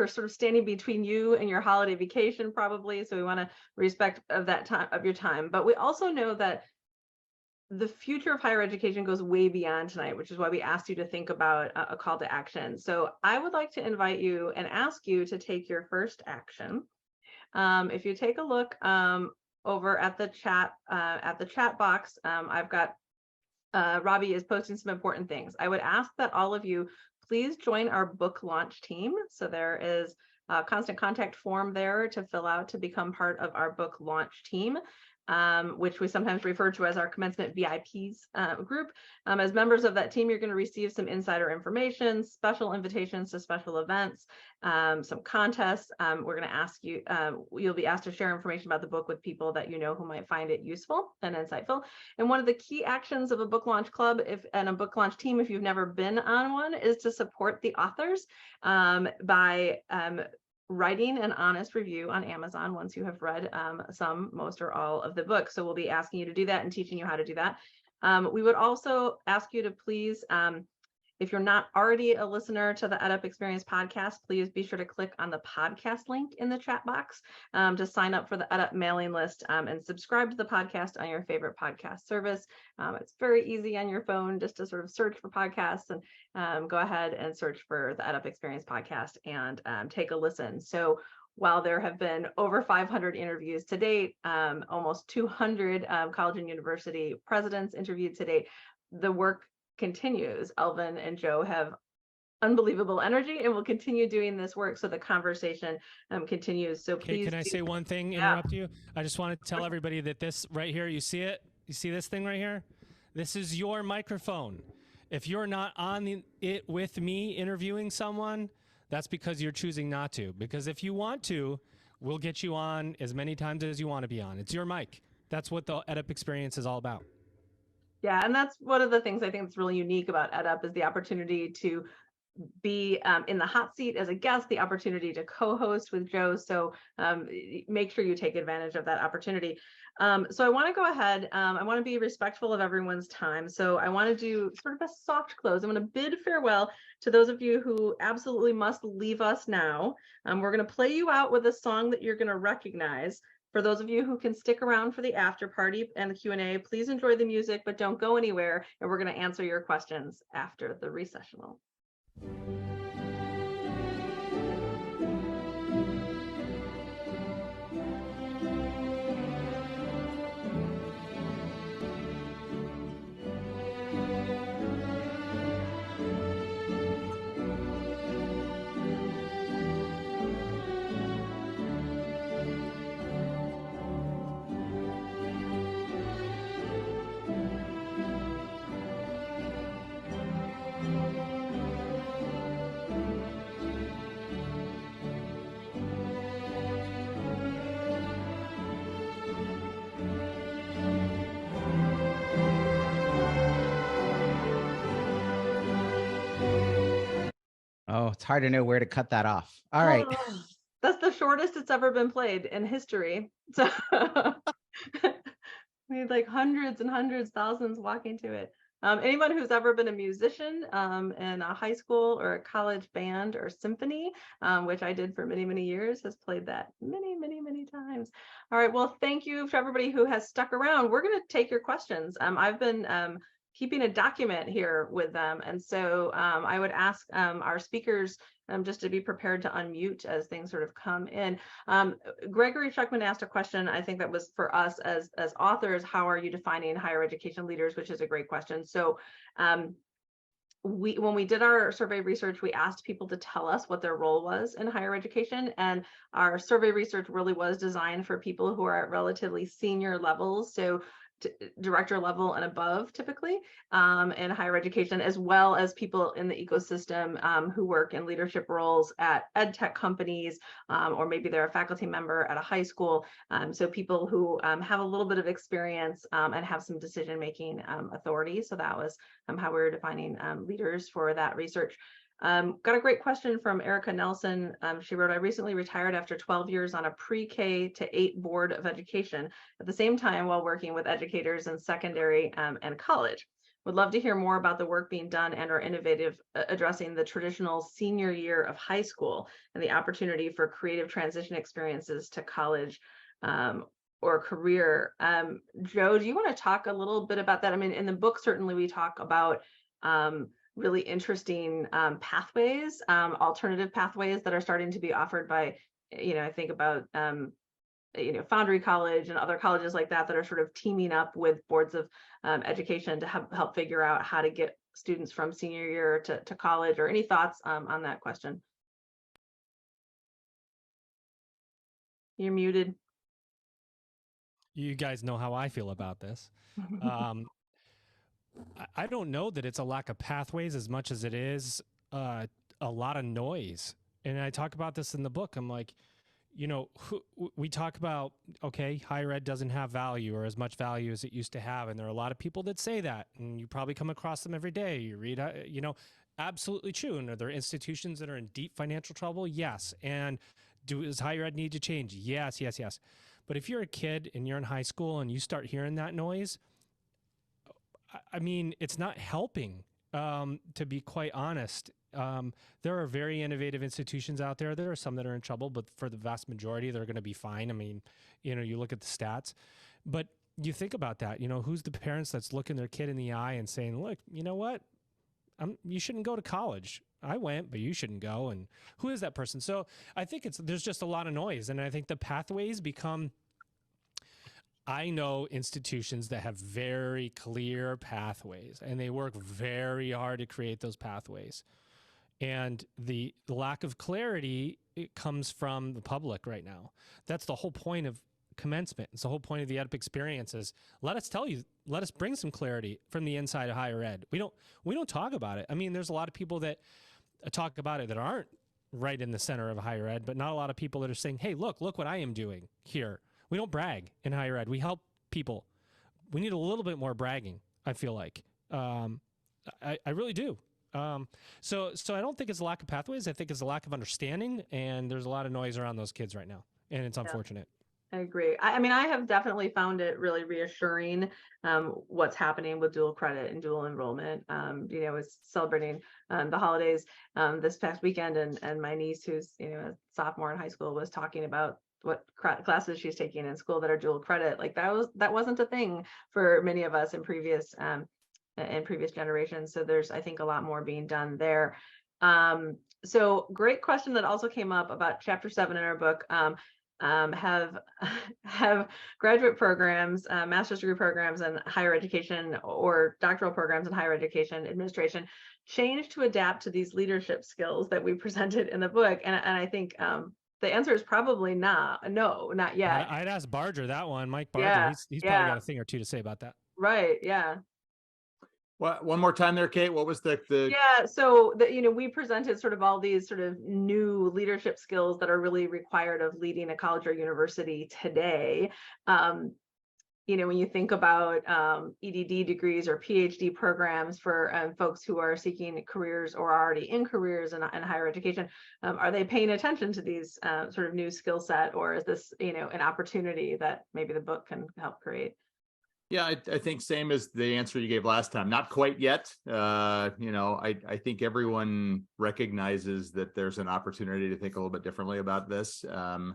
S1: sort of standing between you and your holiday vacation probably. So we want to respect of that time of your time. But we also know that the future of higher education goes way beyond tonight, which is why we asked you to think about a call to action. So I would like to invite you and ask you to take your first action. If you take a look over at the chat box, I've got Robbie is posting some important things. I would ask that all of you please join our book launch team. So there is a constant contact form there to fill out to become part of our book launch team, which we sometimes refer to as our commencement VIPs group. As members of that team, you're going to receive some insider information, special invitations to special events, some contests. We're going to ask you, you'll be asked to share information about the book with people that you know who might find it useful and insightful. And one of the key actions of a book launch club and a book launch team, if you've never been on one, is to support the authors by writing an honest review on Amazon once you have read some, most, or all of the book. So we'll be asking you to do that and teaching you how to do that. We would also ask you to please, if you're not already a listener to the EdUp Experience podcast, please be sure to click on the podcast link in the chat box to sign up for the EdUp mailing list and subscribe to the podcast on your favorite podcast service. It's very easy on your phone just to sort of search for podcasts and go ahead and search for the EdUp Experience podcast and take a listen. So while there have been over 500 interviews to date, almost 200 college and university presidents interviewed to date, the work continues. Elvin and Joe have unbelievable energy and will continue doing this work so the conversation continues. So please.
S3: Can I say one thing, interrupt you? I just want to tell everybody that this right here, you see it? You see this thing right here? This is your microphone. If you're not on it with me interviewing someone, that's because you're choosing not to. Because if you want to, we'll get you on as many times as you want to be on. It's your mic. That's what the EdUp experience is all about.
S1: Yeah, and that's one of the things I think that's really unique about EdUp is the opportunity to be in the hot seat as a guest, the opportunity to co-host with Joe. So make sure you take advantage of that opportunity. So I want to go ahead. I want to be respectful of everyone's time. So I want to do sort of a soft close. I'm going to bid farewell to those of you who absolutely must leave us now. We're going to play you out with a song that you're going to recognize. For those of you who can stick around for the after party and the Q&A, please enjoy the music, but don't go anywhere. And we're going to answer your questions after the recessional.
S10: Oh, it's hard to know where to cut that off. All right.
S1: Oh, that's the shortest it's ever been played in history. So we had like hundreds and hundreds, thousands walking to it. Anyone who's ever been a musician in a high school or a college band or symphony, which I did for many, many years, has played that many, many, many times. All right. Well, thank you for everybody who has stuck around. We're going to take your questions. I've been keeping a document here with them. And so I would ask our speakers just to be prepared to unmute as things sort of come in. Gregory Schuckman asked a question, I think that was for us as authors, how are you defining higher education leaders, which is a great question. So when we did our survey research, we asked people to tell us what their role was in higher education. And our survey research really was designed for people who are at relatively senior levels. So director level and above typically in higher education, as well as people in the ecosystem who work in leadership roles at ed tech companies, or maybe they're a faculty member at a high school. So people who have a little bit of experience and have some decision-making authority. So that was how we were defining leaders for that research. Got a great question from Erica Nelson. She wrote, I recently retired after 12 years on a pre-K to 8 board of education, at the same time while working with educators in secondary and college. Would love to hear more about the work being done and or innovative addressing the traditional senior year of high school and the opportunity for creative transition experiences to college or career. Joe, do you want to talk a little bit about that? I mean, in the book, certainly we talk about really interesting pathways, alternative pathways that are starting to be offered by, I think about, Foundry College and other colleges like that are sort of teaming up with boards of education to help figure out how to get students from senior year to college, or any thoughts on that question? You're muted.
S3: You guys know how I feel about this. I don't know that it's a lack of pathways as much as it is a lot of noise. And I talk about this in the book. I'm like, we talk about, okay, higher ed doesn't have value or as much value as it used to have. And there are a lot of people that say that, and you probably come across them every day. You read, absolutely true. And are there institutions that are in deep financial trouble? Yes. And does higher ed need to change? Yes, yes, yes. But if you're a kid and you're in high school and you start hearing that noise, I mean, it's not helping, to be quite honest. There are very innovative institutions out there. There are some that are in trouble, but for the vast majority, they're going to be fine. I mean, you look at the stats, but you think about that, who's the parents that's looking their kid in the eye and saying, look, you know what? You shouldn't go to college. I went, but you shouldn't go. And who is that person? So I think there's just a lot of noise. And I think the pathways become, I know institutions that have very clear pathways, and they work very hard to create those pathways. And the lack of clarity, it comes from the public right now. That's the whole point of commencement. It's the whole point of the EDIP experience is let us bring some clarity from the inside of higher ed. We don't talk about it. I mean, there's a lot of people that talk about it that aren't right in the center of higher ed, but not a lot of people that are saying, hey, look what I am doing here. We don't brag in higher ed. We help people. We need a little bit more bragging, I feel like. I really do. So I don't think it's a lack of pathways. I think it's a lack of understanding, and there's a lot of noise around those kids right now, and it's unfortunate.
S1: I agree. I mean, I have definitely found it really reassuring what's happening with dual credit and dual enrollment. I was celebrating the holidays this past weekend, and my niece, who's a sophomore in high school, was talking about what classes she's taking in school that are dual credit. Like that wasn't a thing for many of us in previous generations. So there's, I think, a lot more being done there. So great question that also came up about chapter 7 in our book. Have graduate programs, master's degree programs in higher education or doctoral programs in higher education administration changed to adapt to these leadership skills that we presented in the book? And I think the answer is probably not yet.
S3: I'd ask Barger that one, Mike Barger.
S1: Yeah,
S3: He's probably got a thing or two to say about that.
S1: Right. Yeah.
S7: What, one more time there, Kate? What was the?
S1: Yeah, so we presented sort of all these sort of new leadership skills that are really required of leading a college or university today. When you think about EDD degrees or PhD programs for folks who are seeking careers or are already in careers in higher education, are they paying attention to these sort of new skill set, or is this an opportunity that maybe the book can help create?
S7: Yeah, I think same as the answer you gave last time. Not quite yet. I think everyone recognizes that there's an opportunity to think a little bit differently about this. So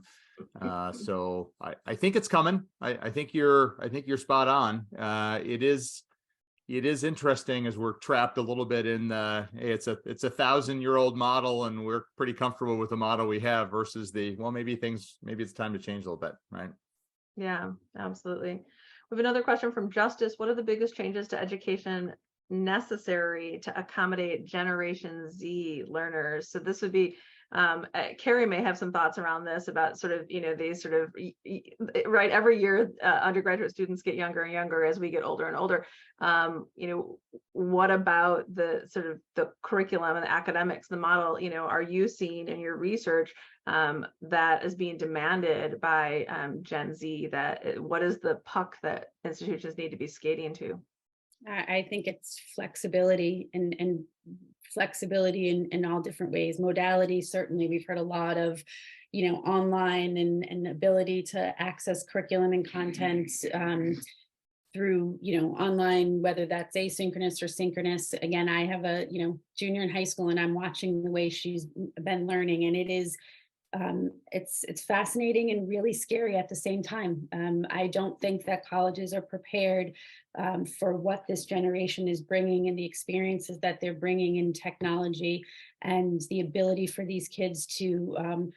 S7: I think it's coming. I think you're spot on. It is interesting as we're trapped a little bit in it's a 1,000-year-old model, and we're pretty comfortable with the model we have versus maybe it's time to change a little bit, right?
S1: Yeah, absolutely. We have another question from Justice. What are the biggest changes to education necessary to accommodate Generation Z learners? So this would be, Kerry may have some thoughts around this about sort of, these sort of, right, every year undergraduate students get younger and younger as we get older and older. What about the sort of the curriculum and the academics, the model, are you seeing in your research that is being demanded by Gen Z? What is the puck that institutions need to be skating to?
S8: I think it's flexibility and flexibility in all different ways. Modality, certainly, we've heard a lot of, online and ability to access curriculum and content through, online, whether that's asynchronous or synchronous. Again, I have a, junior in high school, and I'm watching the way she's been learning, and it is, it's fascinating and really scary at the same time. I don't think that colleges are prepared for what this generation is bringing and the experiences that they're bringing in technology, and the ability for these kids to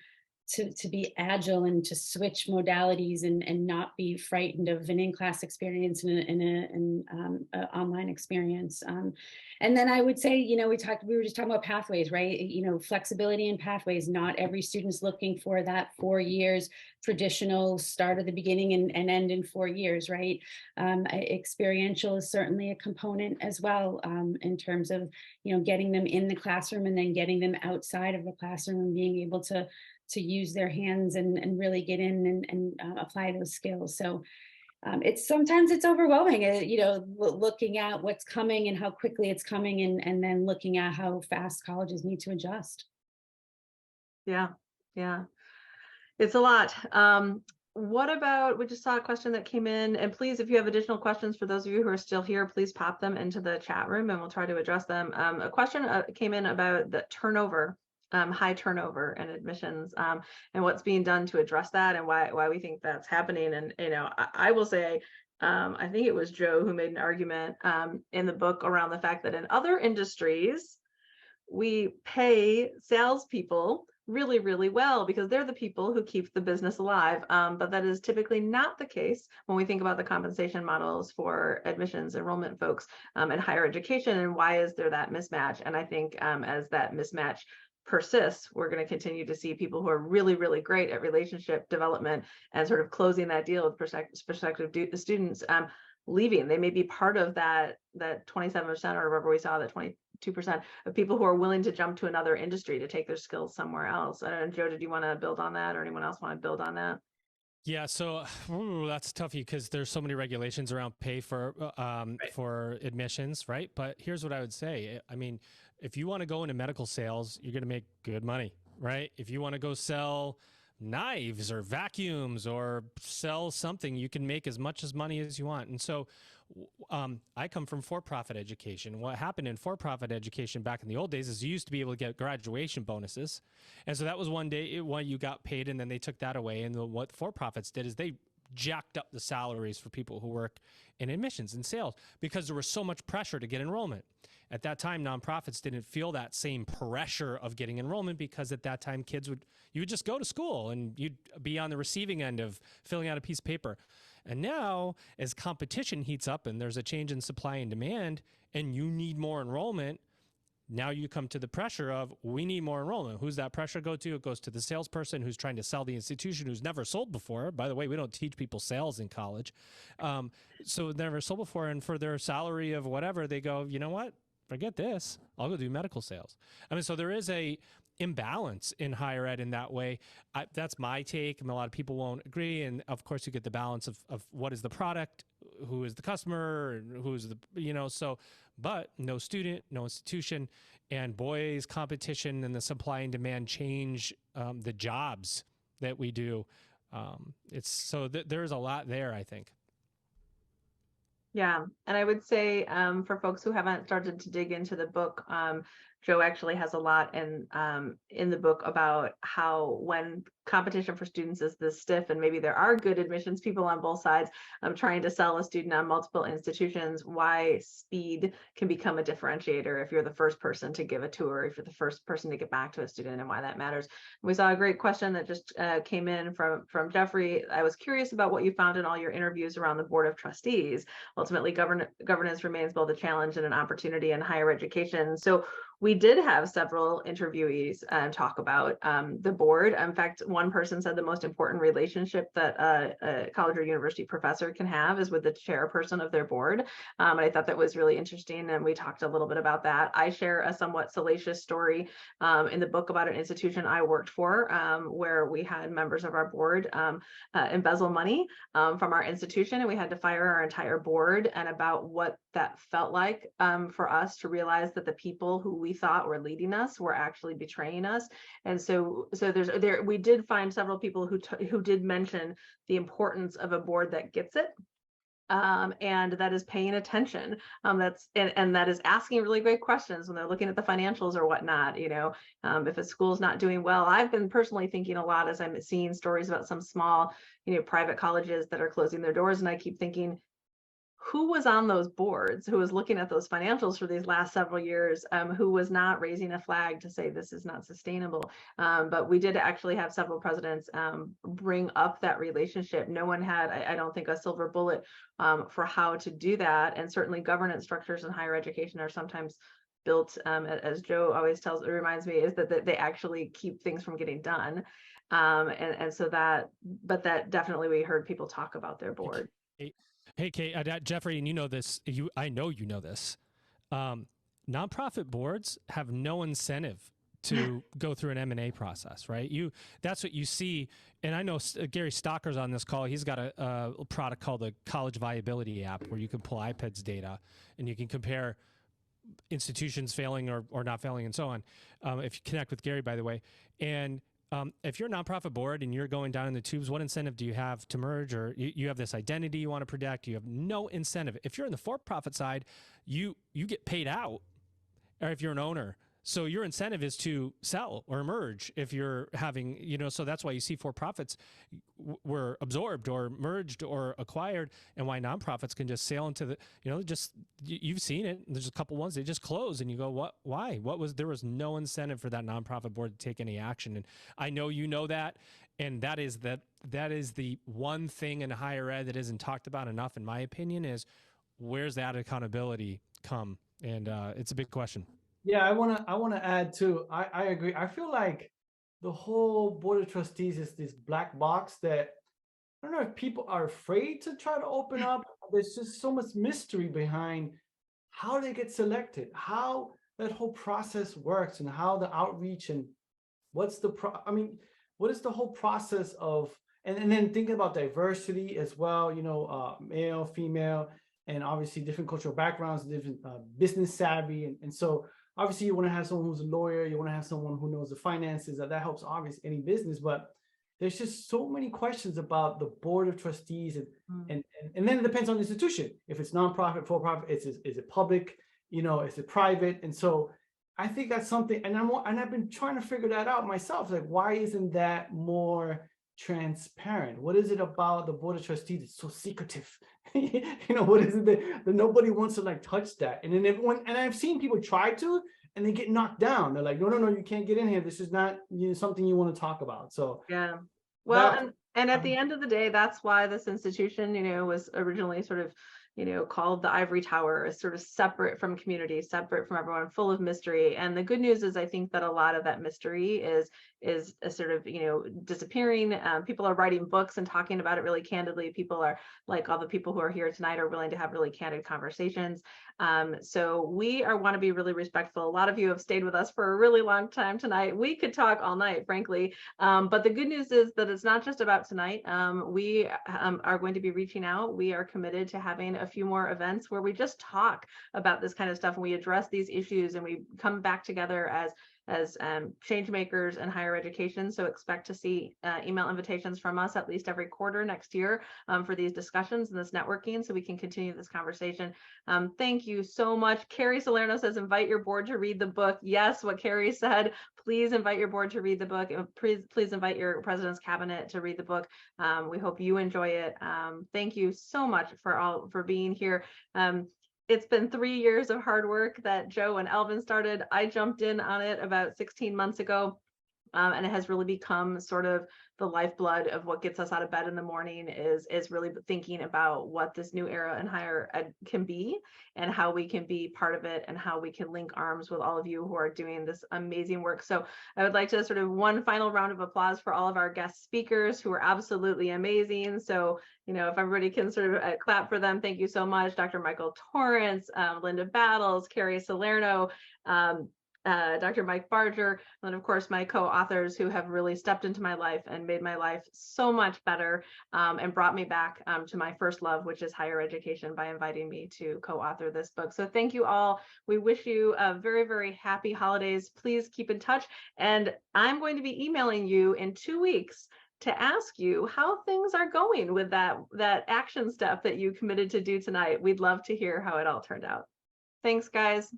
S8: be agile and to switch modalities and not be frightened of an in-class experience and an online experience. And then I would say, we were just talking about pathways, right? Flexibility in pathways. Not every student's looking for that 4 years traditional start at the beginning and end in 4 years, right? Experiential is certainly a component as well, in terms of, getting them in the classroom and then getting them outside of the classroom and being able to use their hands and really get in and apply those skills. So sometimes it's overwhelming, looking at what's coming and how quickly it's coming, and then looking at how fast colleges need to adjust.
S1: Yeah, it's a lot. What about, we just saw a question that came in, and please, if you have additional questions, for those of you who are still here, please pop them into the chat room and we'll try to address them. A question came in about the turnover. High turnover and admissions, and what's being done to address that, and why we think that's happening. And I will say, I think it was Joe who made an argument in the book around the fact that in other industries we pay salespeople really, really well because they're the people who keep the business alive. But that is typically not the case when we think about the compensation models for admissions enrollment folks in higher education. And why is there that mismatch? And I think as that mismatch persists, we're going to continue to see people who are really, really great at relationship development and sort of closing that deal with prospective students leaving. They may be part of that 27% or whatever we saw, that 22% of people who are willing to jump to another industry to take their skills somewhere else. I don't know, Joe, did you want to build on that, or anyone else want to build on that?
S3: Yeah, so that's tough because there's so many regulations around pay for admissions, right? But here's what I would say. I mean, if you want to go into medical sales, you're going to make good money, right? If you want to go sell knives or vacuums or sell something, you can make as much money as you want. And so I come from for-profit education. What happened in for-profit education back in the old days is you used to be able to get graduation bonuses. And so that was one day when you got paid, and then they took that away. And what for-profits did is they jacked up the salaries for people who work in admissions and sales because there was so much pressure to get enrollment. At that time, nonprofits didn't feel that same pressure of getting enrollment because at that time, you would just go to school and you'd be on the receiving end of filling out a piece of paper. And now, as competition heats up and there's a change in supply and demand, and you need more enrollment, now you come to the pressure of, we need more enrollment. Who's that pressure go to? It goes to the salesperson who's trying to sell the institution, who's never sold before. By the way, we don't teach people sales in college. So never sold before, and for their salary of whatever, they go, you know what? Forget this. I'll go do medical sales. I mean, so there is a imbalance in higher ed in that way. That's my take. I mean, a lot of people won't agree. And of course, you get the balance of what is the product, who is the customer, and who's but no student, no institution, and boys, competition and the supply and demand change the jobs that we do. There's a lot there, I think.
S1: Yeah, and I would say for folks who haven't started to dig into the book, Joe actually has a lot in the book about how when competition for students is this stiff, and maybe there are good admissions people on both sides trying to sell a student on multiple institutions, why speed can become a differentiator if you're the first person to give a tour, if you're the first person to get back to a student, and why that matters. We saw a great question that just came in from Jeffrey. I was curious about what you found in all your interviews around the Board of Trustees. Ultimately, governance remains both a challenge and an opportunity in higher education. So we did have several interviewees talk about the board. In fact, one person said the most important relationship that a college or university professor can have is with the chairperson of their board. And I thought that was really interesting, and we talked a little bit about that. I share a somewhat salacious story in the book about an institution I worked for where we had members of our board embezzle money from our institution, and we had to fire our entire board, and about what that felt like for us to realize that the people who we thought were leading us were actually betraying us. And so we did find several people who did mention the importance of a board that gets it. And that is paying attention. And that is asking really great questions when they're looking at the financials or whatnot. If a school's not doing well, I've been personally thinking a lot as I'm seeing stories about some small, private colleges that are closing their doors, and I keep thinking, who was on those boards, who was looking at those financials for these last several years, who was not raising a flag to say this is not sustainable. But we did actually have several presidents bring up that relationship. No one had, I don't think, a silver bullet for how to do that. And certainly governance structures in higher education are sometimes built, as Joe always reminds me, is that they actually keep things from getting done. And so but that definitely we heard people talk about their board.
S3: Hey, Kate, Jeffrey, and you know this. I know you know this. Nonprofit boards have no incentive to go through an M&A process, right? That's what you see. And I know Gary Stocker's on this call. He's got a product called the College Viability app, where you can pull IPEDS data and you can compare institutions failing or not failing and so on. If you connect with Gary, by the way. And if you're a nonprofit board and you're going down in the tubes, what incentive do you have to merge? Or you have this identity you want to protect. You have no incentive. If you're in the for-profit side, you get paid out, or if you're an owner. So your incentive is to sell or merge if you're having, so that's why you see for-profits were absorbed or merged or acquired, and why nonprofits can just sail into the, you've seen it. There's a couple ones, they just close, and you go, what, why? There was no incentive for that nonprofit board to take any action. And I know you know that, and that is the one thing in higher ed that isn't talked about enough, in my opinion, is where's that accountability come? And it's a big question.
S5: Yeah, I wanna add too. I agree. I feel like the whole board of trustees is this black box that I don't know if people are afraid to try to open up. There's just so much mystery behind how they get selected, how that whole process works, and how the outreach and what's the I mean, what is the whole process of and then thinking about diversity as well, male, female, and obviously different cultural backgrounds, different business savvy. And so obviously you want to have someone who's a lawyer, you want to have someone who knows the finances, that helps obviously any business, but there's just so many questions about the board of trustees and then it depends on the institution. If it's nonprofit, for profit, is it public, is it private? And so I think that's something, and I've been trying to figure that out myself. Like, why isn't that more transparent? What is it about the board of trustees that's so secretive? What is it that nobody wants to like touch that? And then everyone, and I've seen people try to, and they get knocked down. They're like, no, you can't get in here. This is not something you want to talk about. So
S1: Yeah. Well,
S5: that
S1: and at the end of the day, that's why this institution, was originally sort of, called the Ivory Tower, is sort of separate from community, separate from everyone, full of mystery. And the good news is I think that a lot of that mystery is a sort of, disappearing. People are writing books and talking about it really candidly. People are, like all the people who are here tonight, are willing to have really candid conversations. So we want to be really respectful. A lot of you have stayed with us for a really long time tonight. We could talk all night, frankly. But the good news is that it's not just about tonight. We are going to be reaching out. We are committed to having a few more events where we just talk about this kind of stuff and we address these issues and we come back together as change makers in higher education. So expect to see email invitations from us at least every quarter next year for these discussions and this networking, so we can continue this conversation. Thank you so much. Kerry Salerno says, invite your board to read the book. Yes, what Kerry said, please invite your board to read the book. Please invite your president's cabinet to read the book. We hope you enjoy it. Thank you so much for being here. It's been 3 years of hard work that Joe and Elvin started. I jumped in on it about 16 months ago. And it has really become sort of the lifeblood of what gets us out of bed in the morning, is really thinking about what this new era in higher ed can be and how we can be part of it and how we can link arms with all of you who are doing this amazing work. So I would like to sort of one final round of applause for all of our guest speakers who are absolutely amazing. So, if everybody can sort of clap for them, thank you so much. Dr. Michael Torrence, Linda Battles, Kerry Salerno, Dr. Mike Barger, and of course my co-authors who have really stepped into my life and made my life so much better, and brought me back to my first love, which is higher education, by inviting me to co-author this book. So thank you all. We wish you a very, very happy holidays. Please keep in touch. And I'm going to be emailing you in 2 weeks to ask you how things are going with that action step that you committed to do tonight. We'd love to hear how it all turned out. Thanks, guys.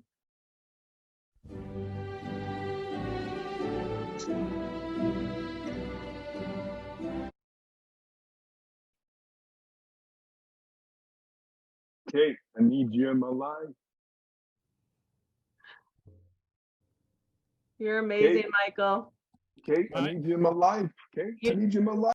S2: Kate, I need you in my life.
S1: You're amazing,
S2: Kate,
S1: Michael.
S2: Kate, I need you in my life. Kate, I need you in my life.